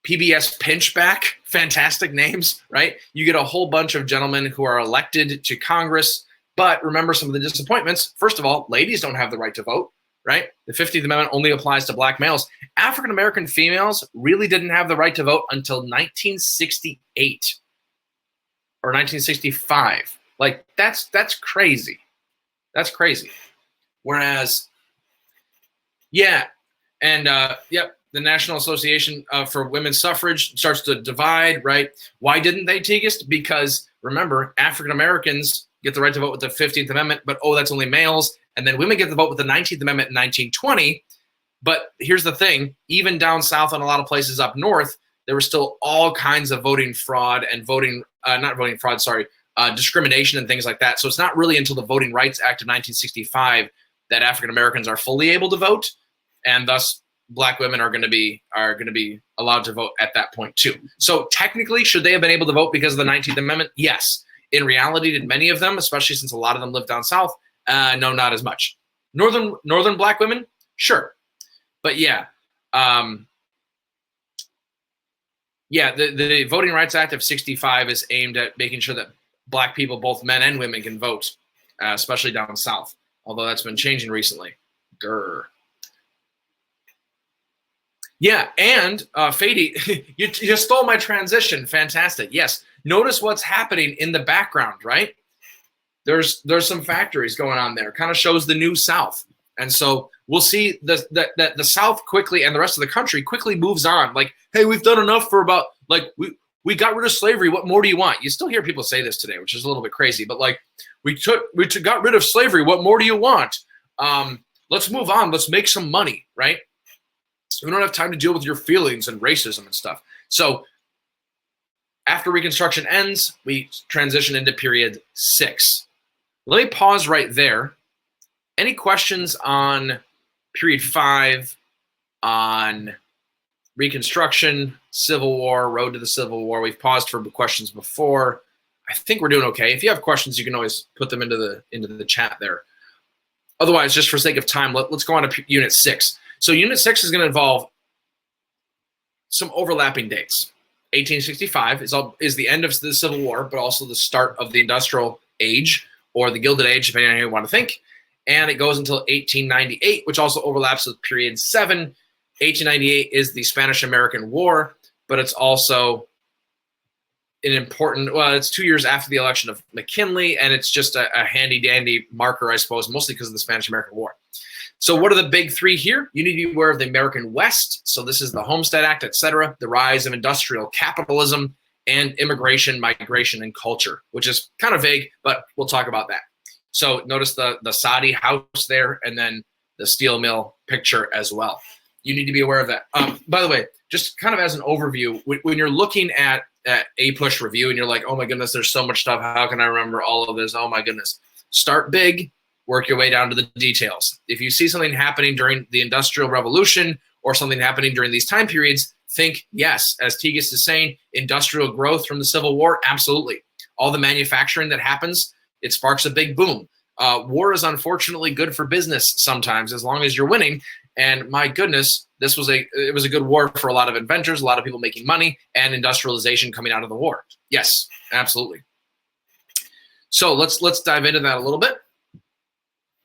PBS Pinchback, fantastic names, right? You get a whole bunch of gentlemen who are elected to Congress, but remember some of the disappointments. First of all, ladies don't have the right to vote, right? The 15th Amendment only applies to black males. African-American females really didn't have the right to vote until 1968 or 1965. Like, that's crazy. That's crazy. Whereas, yeah, and yep, the National Association for Women's Suffrage starts to divide, right? Why didn't they, Teaguist? Because, remember, African Americans get the right to vote with the 15th Amendment, but, that's only males. And then women get the vote with the 19th Amendment in 1920. But here's the thing, even down south and a lot of places up north, there were still all kinds of voting fraud and discrimination and things like that. So it's not really until the Voting Rights Act of 1965 that African Americans are fully able to vote, and thus black women are going to be allowed to vote at that point too. So technically, should they have been able to vote because of the 19th Amendment? Yes. In reality, did many of them, especially since a lot of them live down south? No, not as much. Northern black women, sure, but yeah, the Voting Rights Act of 65 is aimed at making sure that black people, both men and women, can vote, especially down south. Although that's been changing recently. Grr. Yeah, and Fady, you stole my transition. Fantastic. Yes. Notice what's happening in the background, right? There's some factories going on there. Kind of shows the new South. And so we'll see that the South quickly and the rest of the country quickly moves on. Like, hey, we've done enough for about, like, we got rid of slavery. What more do you want? You still hear people say this today, which is a little bit crazy. But like, we got rid of slavery. What more do you want? Let's move on. Let's make some money, right? We don't have time to deal with your feelings and racism and stuff. So after Reconstruction ends, we transition into period 6. Let me pause right there. Any questions on period 5, on Reconstruction, Civil War, road to the Civil War? We've paused for questions before. I think we're doing okay. If you have questions, you can always put them into the chat there. Otherwise, just for sake of time, let's go on to Unit 6. So Unit 6 is going to involve some overlapping dates. 1865 is the end of the Civil War, but also the start of the Industrial Age, or the Gilded Age, depending on how you want to think. And it goes until 1898, which also overlaps with period 7. 1898 is the Spanish-American War, but it's also an important, well, it's 2 years after the election of McKinley, and it's just a handy-dandy marker, I suppose, mostly because of the Spanish-American War. So what are the big 3 here? You need to be aware of the American West. So this is the Homestead Act, etc., the rise of industrial capitalism, and immigration, migration, and culture, which is kind of vague, but we'll talk about that. So notice the Saudi house there, and then the steel mill picture as well. You need to be aware of that. By the way, just kind of as an overview, when you're looking at APUSH review and you're like, oh my goodness, there's so much stuff. How can I remember all of this? Oh my goodness. Start big, work your way down to the details. If you see something happening during the Industrial Revolution or something happening during these time periods, think, yes, as Tegas is saying, industrial growth from the Civil War, absolutely. All the manufacturing that happens, it sparks a big boom. War is unfortunately good for business sometimes, as long as you're winning. And my goodness, it was a good war for a lot of inventors, a lot of people making money, and industrialization coming out of the war. Yes, absolutely. So let's dive into that a little bit.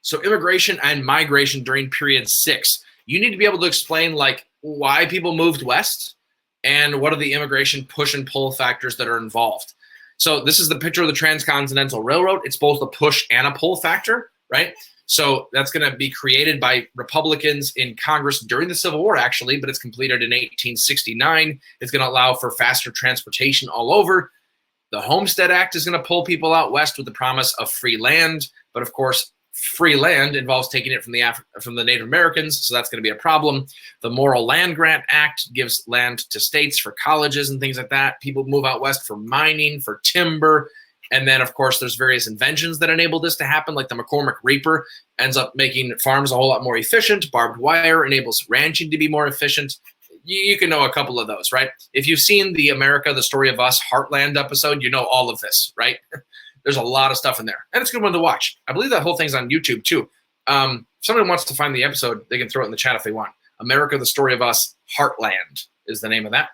So immigration and migration during period 6. You need to be able to explain like why people moved west and what are the immigration push and pull factors that are involved. So this is the picture of the Transcontinental Railroad. It's both a push and a pull factor, right? So that's going to be created by Republicans in Congress during the Civil War, actually, but it's completed in 1869. It's going to allow for faster transportation all over. The Homestead Act is going to pull people out west with the promise of free land. But of course, free land involves taking it from the Native Americans, so that's going to be a problem. The Morrill Land Grant Act gives land to states for colleges and things like that. People move out west for mining, for timber. And then, of course, there's various inventions that enable this to happen, like the McCormick Reaper ends up making farms a whole lot more efficient. Barbed wire enables ranching to be more efficient. You can know a couple of those, right? If you've seen the America, the Story of Us Heartland episode, you know all of this, right? There's a lot of stuff in there. And it's a good one to watch. I believe that whole thing's on YouTube, too. If somebody wants to find the episode, they can throw it in the chat if they want. America, the Story of Us Heartland is the name of that.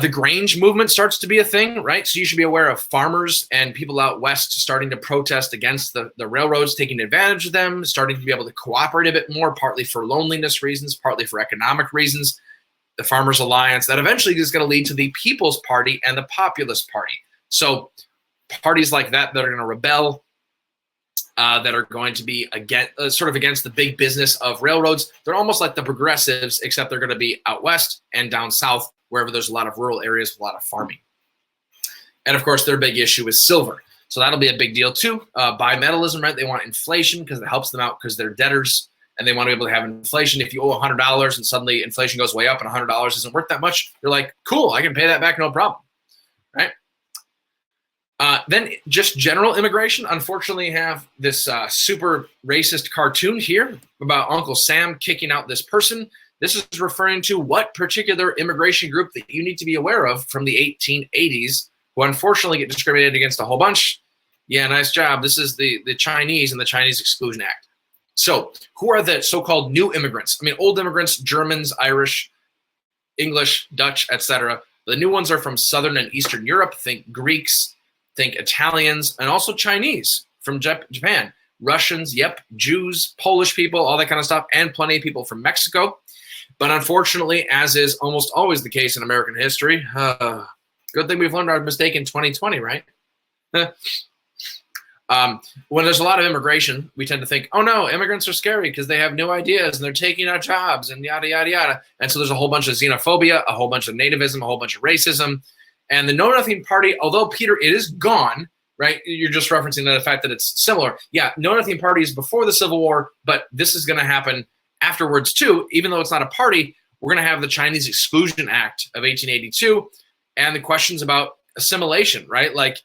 The Grange movement starts to be a thing, right? So you should be aware of farmers and people out west starting to protest against the railroads, taking advantage of them, starting to be able to cooperate a bit more, partly for loneliness reasons, partly for economic reasons. The Farmers Alliance, that eventually is going to lead to the People's Party and the Populist Party. So parties like that are going to rebel, that are going to be sort of against the big business of railroads. They're almost like the progressives, except they're going to be out west and down south, wherever there's a lot of rural areas with a lot of farming. And of course, their big issue is silver. So that'll be a big deal too. Bimetallism, right? They want inflation because it helps them out because they're debtors and they want to be able to have inflation. If you owe $100 and suddenly inflation goes way up and $100 isn't worth that much, you're like, cool, I can pay that back, no problem, right? Then just general immigration. Unfortunately, you have this super racist cartoon here about Uncle Sam kicking out this person. This is referring to what particular immigration group that you need to be aware of from the 1880s, who unfortunately get discriminated against a whole bunch. Yeah, nice job. This is the Chinese and the Chinese Exclusion Act. So who are the so-called new immigrants? I mean, old immigrants, Germans, Irish, English, Dutch, etc. The new ones are from Southern and Eastern Europe. Think Greeks, think Italians, and also Chinese from Japan. Russians, yep, Jews, Polish people, all that kind of stuff, and plenty of people from Mexico. But unfortunately, as is almost always the case in American history, good thing we've learned our mistake in 2020, right? When there's a lot of immigration, we tend to think, oh no, immigrants are scary because they have new ideas and they're taking our jobs and yada, yada, yada. And so there's a whole bunch of xenophobia, a whole bunch of nativism, a whole bunch of racism. And the Know Nothing Party, although, Peter, it is gone, right? You're just referencing the fact that it's similar. Yeah, Know Nothing Party is before the Civil War, but this is going to happen afterwards too. Even though it's not a party, we're going to have the Chinese Exclusion Act of 1882 and the questions about assimilation, right? Like,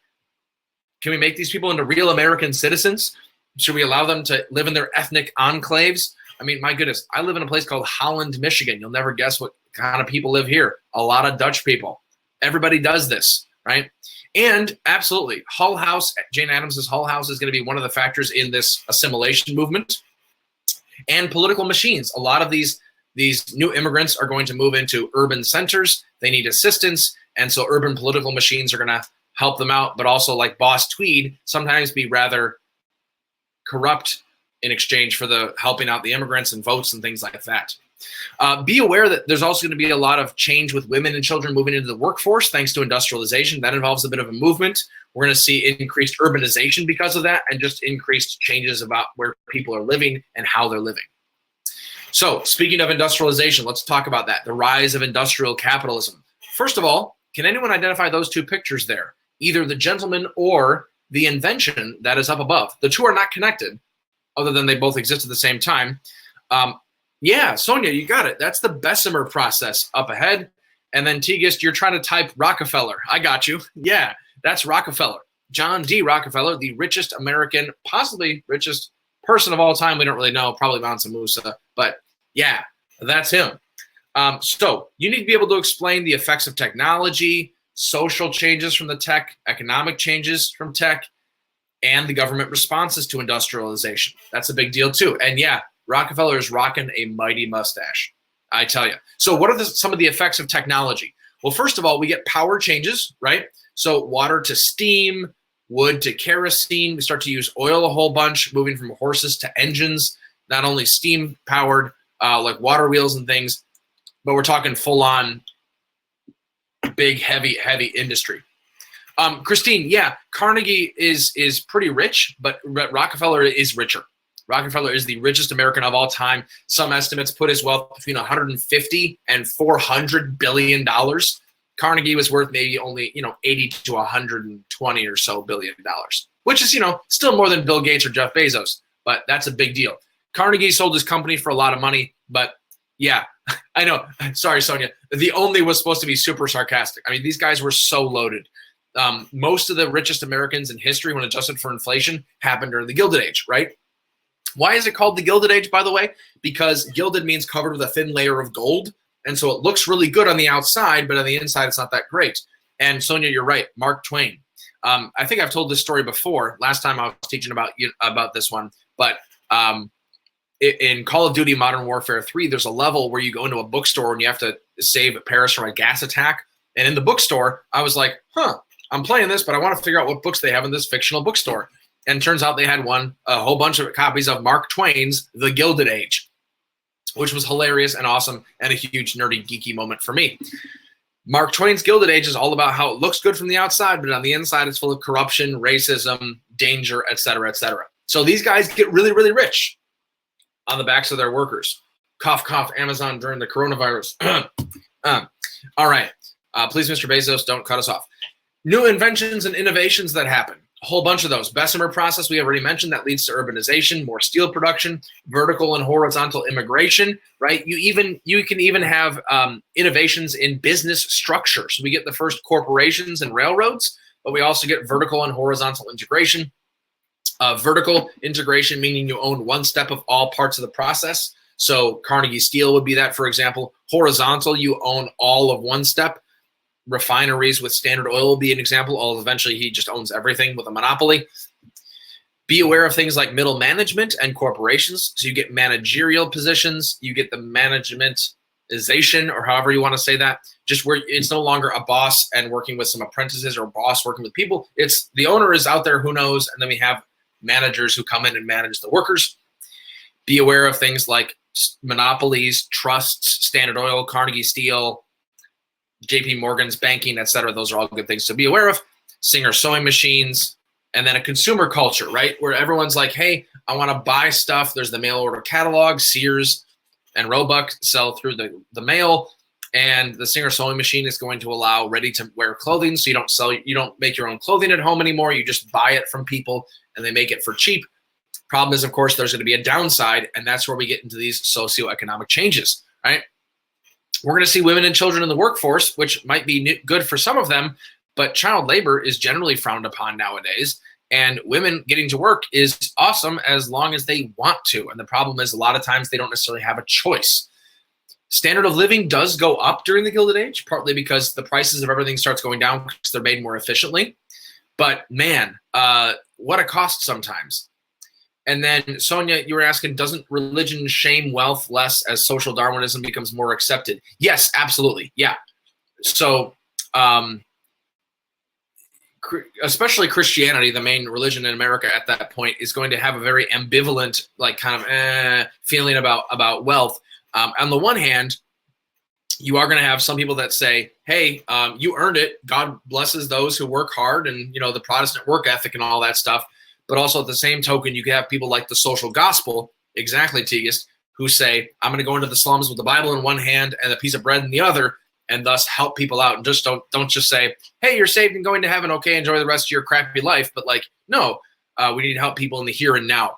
can we make these people into real American citizens? Should we allow them to live in their ethnic enclaves? I mean, my goodness, I live in a place called Holland, Michigan. You'll never guess what kind of people live here. A lot of Dutch people. Everybody does this, right? And absolutely, Hull House, Jane Addams's Hull House is going to be one of the factors in this assimilation movement. And political machines. A lot of these new immigrants are going to move into urban centers. They need assistance. And so urban political machines are going to help them out, but also, like Boss Tweed, sometimes be rather corrupt in exchange for the helping out the immigrants and votes and things like that. Be aware that there's also going to be a lot of change with women and children moving into the workforce thanks to industrialization. That involves a bit of a movement. We're going to see increased urbanization because of that and just increased changes about where people are living and how they're living. So speaking of industrialization, let's talk about that, the rise of industrial capitalism. First of all, Can anyone identify those two pictures there? Either the gentleman or the invention that is up above. The two are not connected, other than they both exist at the same time. Yeah, Sonia, you got it. That's the Bessemer process up ahead. And then Tegist, you're trying to type Rockefeller. I got you. Yeah, that's Rockefeller. John D. Rockefeller, the richest American, possibly richest person of all time. We don't really know, probably Mansa Musa, but yeah, that's him. So you need to be able to explain the effects of technology, social changes from the tech, economic changes from tech, and the government responses to industrialization. That's a big deal too. And yeah, Rockefeller is rocking a mighty mustache, I tell you. So what are some of the effects of technology? Well, first of all, we get power changes, right? So water to steam, wood to kerosene. We start to use oil a whole bunch, moving from horses to engines, not only steam powered like water wheels and things, but we're talking full on big, heavy industry. Christine, yeah, Carnegie is pretty rich, but Rockefeller is richer. Rockefeller is the richest American of all time. Some estimates put his wealth between 150 and 400 billion dollars. Carnegie was worth maybe only 80 to 120 or so billion dollars, which is still more than Bill Gates or Jeff Bezos, but that's a big deal. Carnegie sold his company for a lot of money, but yeah, I know. Sorry, Sonia. The only was supposed to be super sarcastic. I mean, these guys were so loaded. Most of the richest Americans in history, when adjusted for inflation, happened during the Gilded Age, right? Why is it called the Gilded Age, by the way? Because gilded means covered with a thin layer of gold. And so it looks really good on the outside, but on the inside, it's not that great. And Sonia, you're right. Mark Twain. I think I've told this story before. Last time I was teaching about this one. But in Call of Duty Modern Warfare 3, there's a level where you go into a bookstore and you have to save Paris from a gas attack. And in the bookstore, I was like, I'm playing this, but I want to figure out what books they have in this fictional bookstore. And turns out they had a whole bunch of copies of Mark Twain's The Gilded Age, which was hilarious and awesome and a huge nerdy, geeky moment for me. Mark Twain's Gilded Age is all about how it looks good from the outside, but on the inside, it's full of corruption, racism, danger, et cetera, et cetera. So these guys get really, really rich on the backs of their workers. Cough, cough, Amazon during the coronavirus. All right. Please, Mr. Bezos, don't cut us off. New inventions and innovations that happen. A whole bunch of those. Bessemer process, we already mentioned, that leads to urbanization, more steel production, vertical and horizontal immigration, right? You can even have innovations in business structure. So we get the first corporations and railroads, but we also get vertical and horizontal integration. Vertical integration, meaning you own one step of all parts of the process. So Carnegie Steel would be that, for example. Horizontal, you own all of one step. Refineries with Standard Oil will be an example, although eventually he just owns everything with a monopoly. Be aware of things like middle management and corporations. So you get managerial positions, you get the managementization, or however you want to say that, just where it's no longer a boss and working with some apprentices or a boss working with people. It's the owner is out there, who knows, and then we have managers who come in and manage the workers. Be aware of things like monopolies, trusts, Standard Oil, Carnegie Steel, JP Morgan's banking, et cetera. Those are all good things to be aware of. Singer sewing machines, and then a consumer culture, right? Where everyone's like, hey, I want to buy stuff. There's the mail order catalog. Sears and Roebuck sell through the mail, and the Singer sewing machine is going to allow ready to wear clothing. So you don't make your own clothing at home anymore. You just buy it from people and they make it for cheap. Problem is, of course, there's going to be a downside, and that's where we get into these socioeconomic changes, right? We're going to see women and children in the workforce, which might be good for some of them, but child labor is generally frowned upon nowadays. And women getting to work is awesome as long as they want to. And the problem is a lot of times they don't necessarily have a choice. Standard of living does go up during the Gilded Age, partly because the prices of everything starts going down because they're made more efficiently. But man, what a cost sometimes. And then, Sonia, you were asking, doesn't religion shame wealth less as social Darwinism becomes more accepted? Yes, absolutely. Yeah. So, especially Christianity, the main religion in America at that point, is going to have a very ambivalent, like kind of feeling about wealth. On the one hand, you are going to have some people that say, hey, you earned it. God blesses those who work hard, and, the Protestant work ethic and all that stuff. But also at the same token, you can have people like the social gospel, exactly, Tegist, who say, I'm going to go into the slums with the Bible in one hand and a piece of bread in the other, and thus help people out. And just don't just say, hey, you're saved and going to heaven. Okay, enjoy the rest of your crappy life. But like, no, we need to help people in the here and now.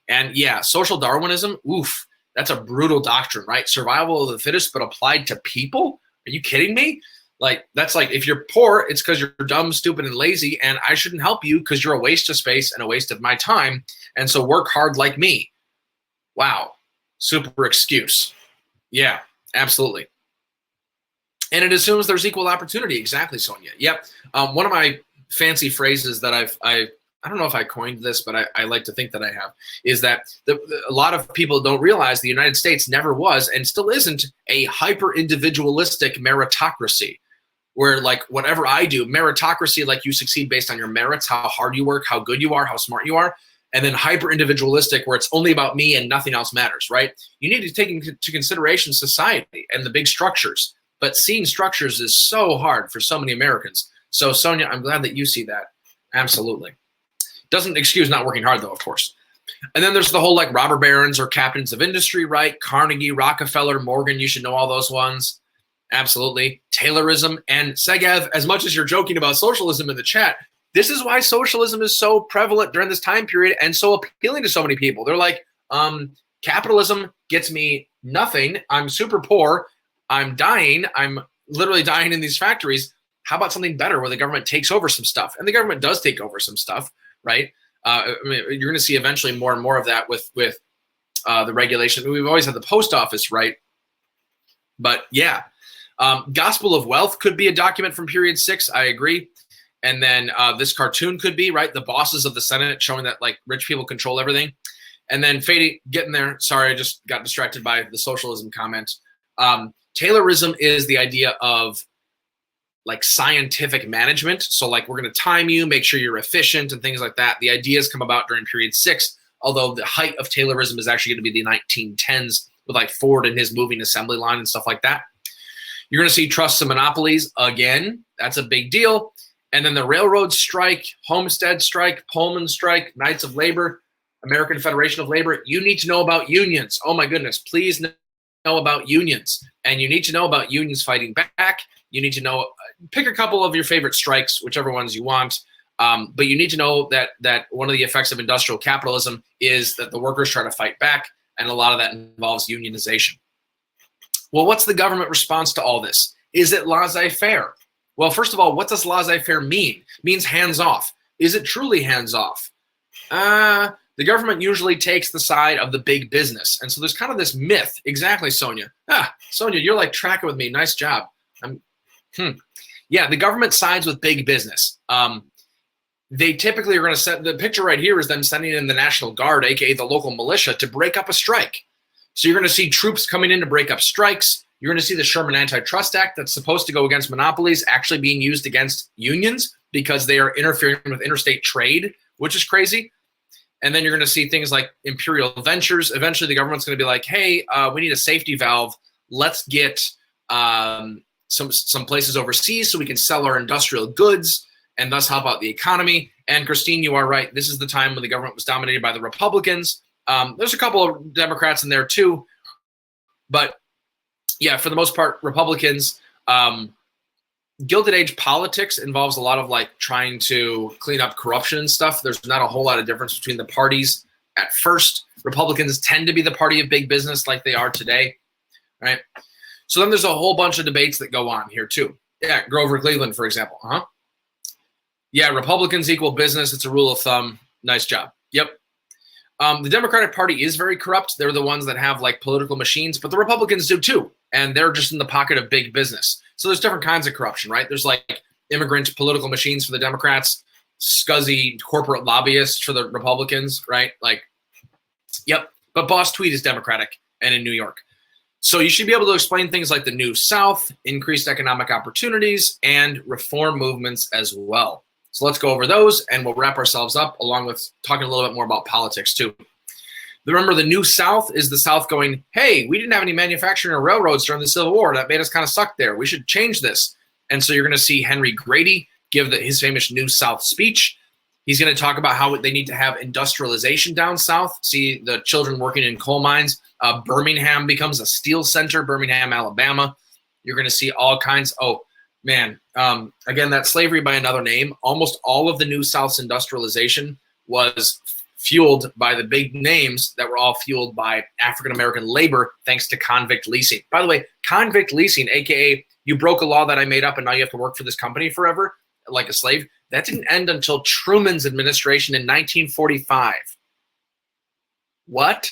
And yeah, social Darwinism, oof, that's a brutal doctrine, right? Survival of the fittest, but applied to people? Are you kidding me? Like, that's like, if you're poor, it's because you're dumb, stupid, and lazy, and I shouldn't help you because you're a waste of space and a waste of my time. And so work hard like me. Wow. Super excuse. Yeah, absolutely. And it assumes there's equal opportunity. Exactly, Sonia. Yep. One of my fancy phrases that I don't know if I coined this, but I like to think that I have, is that a lot of people don't realize the United States never was and still isn't a hyper-individualistic meritocracy, where like whatever I do, meritocracy, like you succeed based on your merits, how hard you work, how good you are, how smart you are, and then hyper-individualistic, where it's only about me and nothing else matters, right? You need to take into consideration society and the big structures, but seeing structures is so hard for so many Americans. So Sonia, I'm glad that you see that. Absolutely. Doesn't excuse not working hard, though, of course. And then there's the whole like robber barons or captains of industry, right? Carnegie, Rockefeller, Morgan, you should know all those ones. Absolutely. Taylorism. And Segev, as much as you're joking about socialism in the chat, this is why socialism is so prevalent during this time period and so appealing to so many people. They're like, capitalism gets me nothing. I'm super poor. I'm dying. I'm literally dying in these factories. How about something better where the government takes over some stuff? And the government does take over some stuff. Right? I mean, you're going to see eventually more and more of that with the regulation. We've always had the post office, right? But yeah, Gospel of Wealth could be a document from period 6. I agree. And then this cartoon could be, right, the bosses of the Senate showing that like rich people control everything. And then Fady, getting there. Sorry, I just got distracted by the socialism comment. Taylorism is the idea of like scientific management. So like we're going to time you, make sure you're efficient and things like that. The ideas come about during period 6, although the height of Taylorism is actually going to be the 1910s with like Ford and his moving assembly line and stuff like that. You're going to see trusts and monopolies again. That's a big deal. And then the railroad strike, Homestead strike, Pullman strike, Knights of Labor, American Federation of Labor. You need to know about unions. Oh my goodness, please know about unions. And you need to know about unions fighting back. You need to know, pick a couple of your favorite strikes, whichever ones you want. But you need to know that one of the effects of industrial capitalism is that the workers try to fight back, and a lot of that involves unionization. Well, what's the government response to all this? Is it laissez-faire? Well, first of all, what does laissez-faire mean? It means hands-off. Is it truly hands-off? The government usually takes the side of the big business. And so there's kind of this myth. Exactly, Sonia. Sonia, you're like tracking with me. Nice job. Yeah, the government sides with big business. They typically are going to set, the picture right here is them sending in the National Guard, aka the local militia, to break up a strike. So you're going to see troops coming in to break up strikes. You're going to see the Sherman Antitrust Act that's supposed to go against monopolies actually being used against unions because they are interfering with interstate trade, which is crazy. And then you're going to see things like imperial ventures. Eventually the government's going to be like, hey, we need a safety valve. Let's get some places overseas so we can sell our industrial goods and thus help out the economy. And Christine, you are right. This is the time when the government was dominated by the Republicans. There's a couple of Democrats in there too. But yeah, for the most part, Republicans. Gilded Age politics involves a lot of like trying to clean up corruption and stuff. There's not a whole lot of difference between the parties at first. Republicans tend to be the party of big business like they are today, right? So then there's a whole bunch of debates that go on here too. Yeah, Grover Cleveland, for example. Yeah, Republicans equal business. It's a rule of thumb. Nice job. Yep. The Democratic Party is very corrupt. They're the ones that have like political machines, but the Republicans do too. And they're just in the pocket of big business. So there's different kinds of corruption, right? There's like immigrant political machines for the Democrats, scuzzy corporate lobbyists for the Republicans, right? Like, yep. But Boss Tweed is Democratic and in New York. So you should be able to explain things like the New South, increased economic opportunities, and reform movements as well. So let's go over those, and we'll wrap ourselves up along with talking a little bit more about politics too. Remember, the New South is the South going, hey, we didn't have any manufacturing or railroads during the Civil War. That made us kind of suck there. We should change this. And so you're going to see Henry Grady give his famous New South speech. He's going to talk about how they need to have industrialization down south, see the children working in coal mines. Birmingham becomes a steel center, Birmingham, Alabama. You're going to see all kinds. Oh, man. Again, that slavery by another name, almost all of the New South's industrialization was fueled by the big names that were all fueled by African-American labor thanks to convict leasing. By the way, convict leasing, aka you broke a law that I made up and now you have to work for this company forever like a slave, that didn't end until Truman's administration in 1945. What?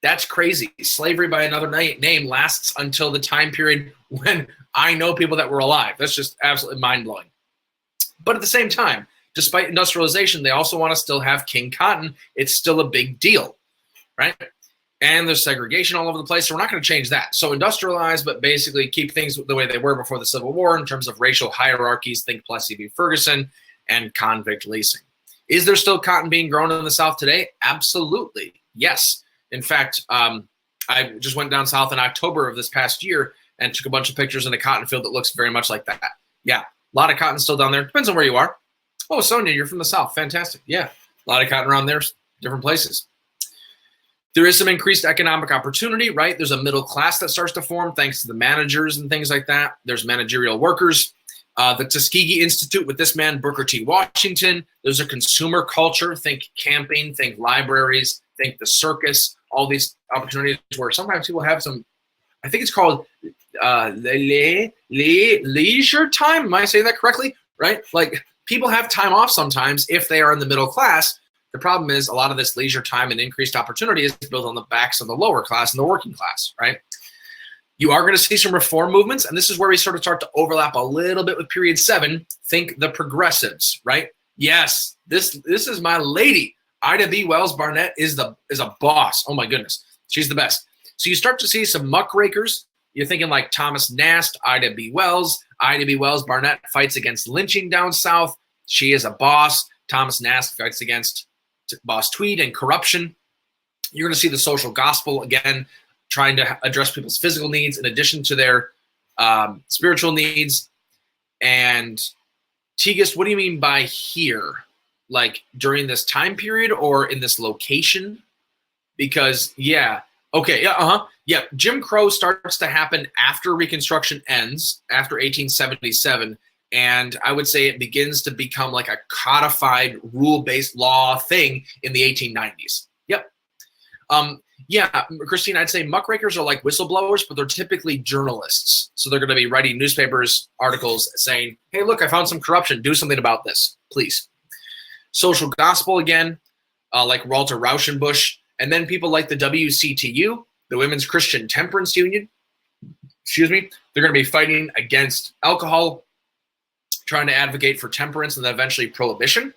That's crazy. Slavery by another name lasts until the time period when I know people that were alive. That's just absolutely mind-blowing. But at the same time, despite industrialization, they also want to still have King Cotton. It's still a big deal, right? And there's segregation all over the place, so we're not going to change that. So industrialize, but basically keep things the way they were before the Civil War in terms of racial hierarchies, think Plessy v. Ferguson, and convict leasing. Is there still cotton being grown in the South today? Absolutely, yes. In fact, I just went down south in October of this past year and took a bunch of pictures in a cotton field that looks very much like that. Yeah, a lot of cotton still down there. Depends on where you are. Oh, Sonia, you're from the South. Fantastic. Yeah, a lot of cotton around there, different places. There is some increased economic opportunity, right? There's a middle class that starts to form thanks to the managers and things like that. There's managerial workers. The Tuskegee Institute with this man, Booker T. Washington. There's a consumer culture. Think camping, think libraries, think the circus, all these opportunities where sometimes people have some, I think it's called leisure time. Am I saying that correctly? Right? Like people have time off sometimes if they are in the middle class. The problem is a lot of this leisure time and increased opportunity is built on the backs of the lower class and the working class, right? You are going to see some reform movements, and this is where we sort of start to overlap a little bit with period 7. Think the progressives, right? Yes, this is my lady. Ida B. Wells Barnett is a boss. Oh my goodness, she's the best. So you start to see some muckrakers. You're thinking like Thomas Nast, Ida B. Wells. Ida B. Wells Barnett fights against lynching down south. She is a boss. Thomas Nast fights against Boss Tweed and corruption. You're going to see the social gospel again, trying to address people's physical needs in addition to their spiritual needs. And Tegas, what do you mean by here? Like during this time period or in this location? Because yeah, okay, yeah, Jim Crow starts to happen after Reconstruction ends, after 1877. And I would say it begins to become like a codified rule-based law thing in the 1890s. Yep. Yeah, Christine, I'd say muckrakers are like whistleblowers, but they're typically journalists. So they're going to be writing newspapers, articles saying, hey, look, I found some corruption. Do something about this, please. Social gospel again, like Walter Rauschenbusch. And then people like the WCTU, the Women's Christian Temperance Union. Excuse me. They're going to be fighting against alcohol, trying to advocate for temperance and then eventually prohibition.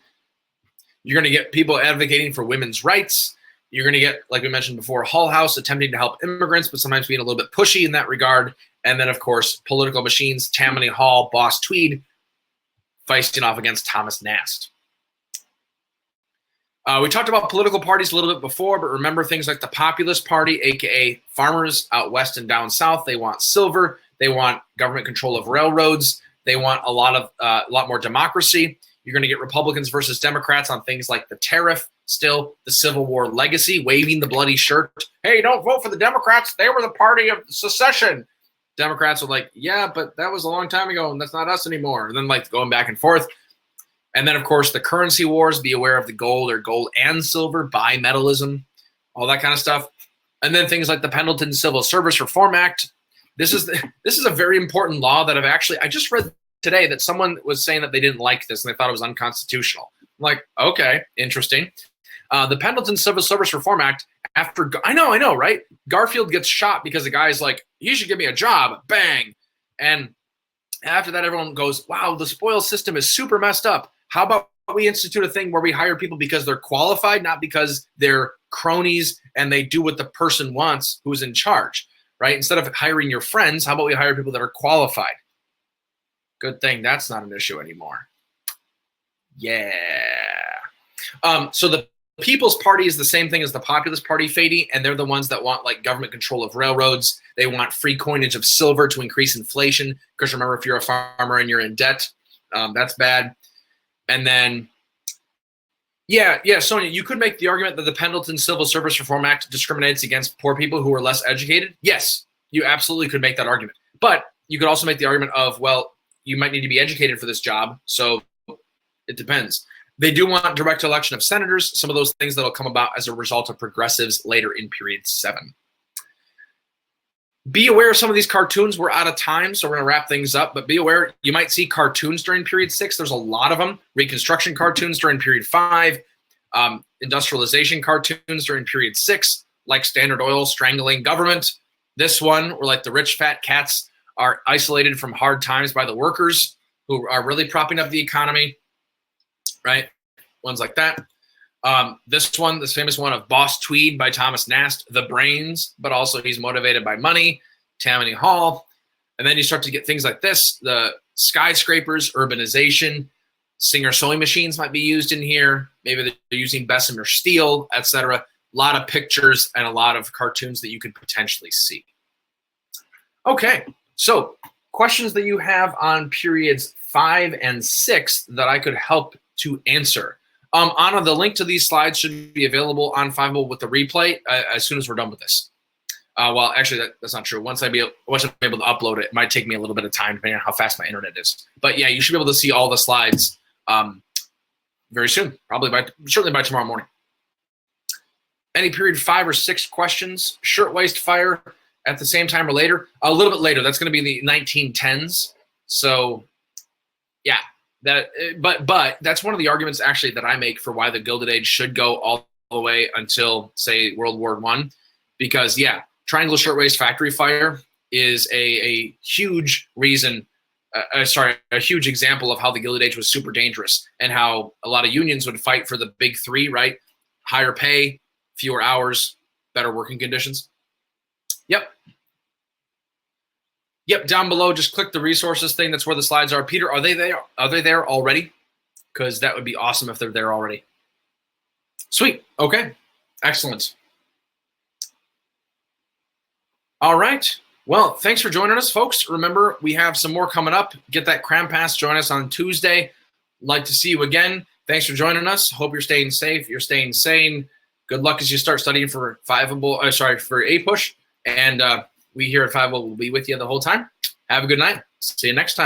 You're going to get people advocating for women's rights. You're going to get, like we mentioned before, Hull House attempting to help immigrants, but sometimes being a little bit pushy in that regard. And then, of course, political machines, Tammany Hall, Boss Tweed, fighting off against Thomas Nast. We talked about political parties a little bit before, but remember things like the Populist Party, a.k.a. farmers out west and down south. They want silver. They want government control of railroads. They want a lot more democracy. You're going to get Republicans versus Democrats on things like the tariff, still the Civil War legacy, waving the bloody shirt. Hey, don't vote for the Democrats. They were the party of secession. Democrats are like, yeah, but that was a long time ago, and that's not us anymore. And then like going back and forth. And then, of course, the currency wars, be aware of the gold or gold and silver, bimetallism, all that kind of stuff. And then things like the Pendleton Civil Service Reform Act. This is a very important law that I just read today that someone was saying that they didn't like this and they thought it was unconstitutional. I'm like, okay, interesting. The Pendleton Civil Service Reform Act, I know, right? Garfield gets shot because the guy's like, you should give me a job, bang. And after that, everyone goes, wow, the spoils system is super messed up. How about we institute a thing where we hire people because they're qualified, not because they're cronies and they do what the person wants who's in charge, right? Instead of hiring your friends, how about we hire people that are qualified? Good thing that's not an issue anymore. Yeah. So the People's Party is the same thing as the Populist Party, Fady, and they're the ones that want like government control of railroads. They want free coinage of silver to increase inflation. Because remember, if you're a farmer and you're in debt, that's bad. And then, yeah, Sonia, you could make the argument that the Pendleton Civil Service Reform Act discriminates against poor people who are less educated. Yes, you absolutely could make that argument. But you could also make the argument of, well, you might need to be educated for this job, so it depends. They do want direct election of senators, some of those things that will come about as a result of progressives later in period 7. Be aware of some of these cartoons. We're out of time, so we're going to wrap things up, but be aware you might see cartoons during period 6. There's a lot of them. Reconstruction cartoons during period 5, industrialization cartoons during period 6, like Standard Oil strangling government. This one, where like the rich fat cats are isolated from hard times by the workers who are really propping up the economy, right? Ones like that. This one, this famous one of Boss Tweed by Thomas Nast, the brains, but also he's motivated by money, Tammany Hall. And then you start to get things like this, the skyscrapers, urbanization, Singer sewing machines might be used in here. Maybe they're using Bessemer steel, etc. A lot of pictures and a lot of cartoons that you could potentially see. Okay, so questions that you have on periods 5 and 6 that I could help to answer. Anna, the link to these slides should be available on Fiveable with the replay as soon as we're done with this. Well, actually, that's not true. Once I'm able to upload it, it might take me a little bit of time depending on how fast my internet is. But yeah, you should be able to see all the slides very soon, certainly by tomorrow morning. Any period 5 or 6 questions? Shirtwaist fire at the same time or later? A little bit later. That's going to be in the 1910s. So, yeah. But that's one of the arguments actually that I make for why the Gilded Age should go all the way until, say, World War I. Because, yeah, triangle shirtwaist factory fire is a huge reason, a huge example of how the Gilded Age was super dangerous and how a lot of unions would fight for the big 3, right? Higher pay, fewer hours, better working conditions. Yep, down below, just click the resources thing. That's where the slides are. Peter, are they there? Are they there already? Because that would be awesome if they're there already. Sweet. Okay. Excellent. All right. Well, thanks for joining us, folks. Remember, we have some more coming up. Get that cram pass. Join us on Tuesday. Like to see you again. Thanks for joining us. Hope you're staying safe. You're staying sane. Good luck as you start studying for for APUSH. And we here at Fiveable will be with you the whole time. Have a good night. See you next time.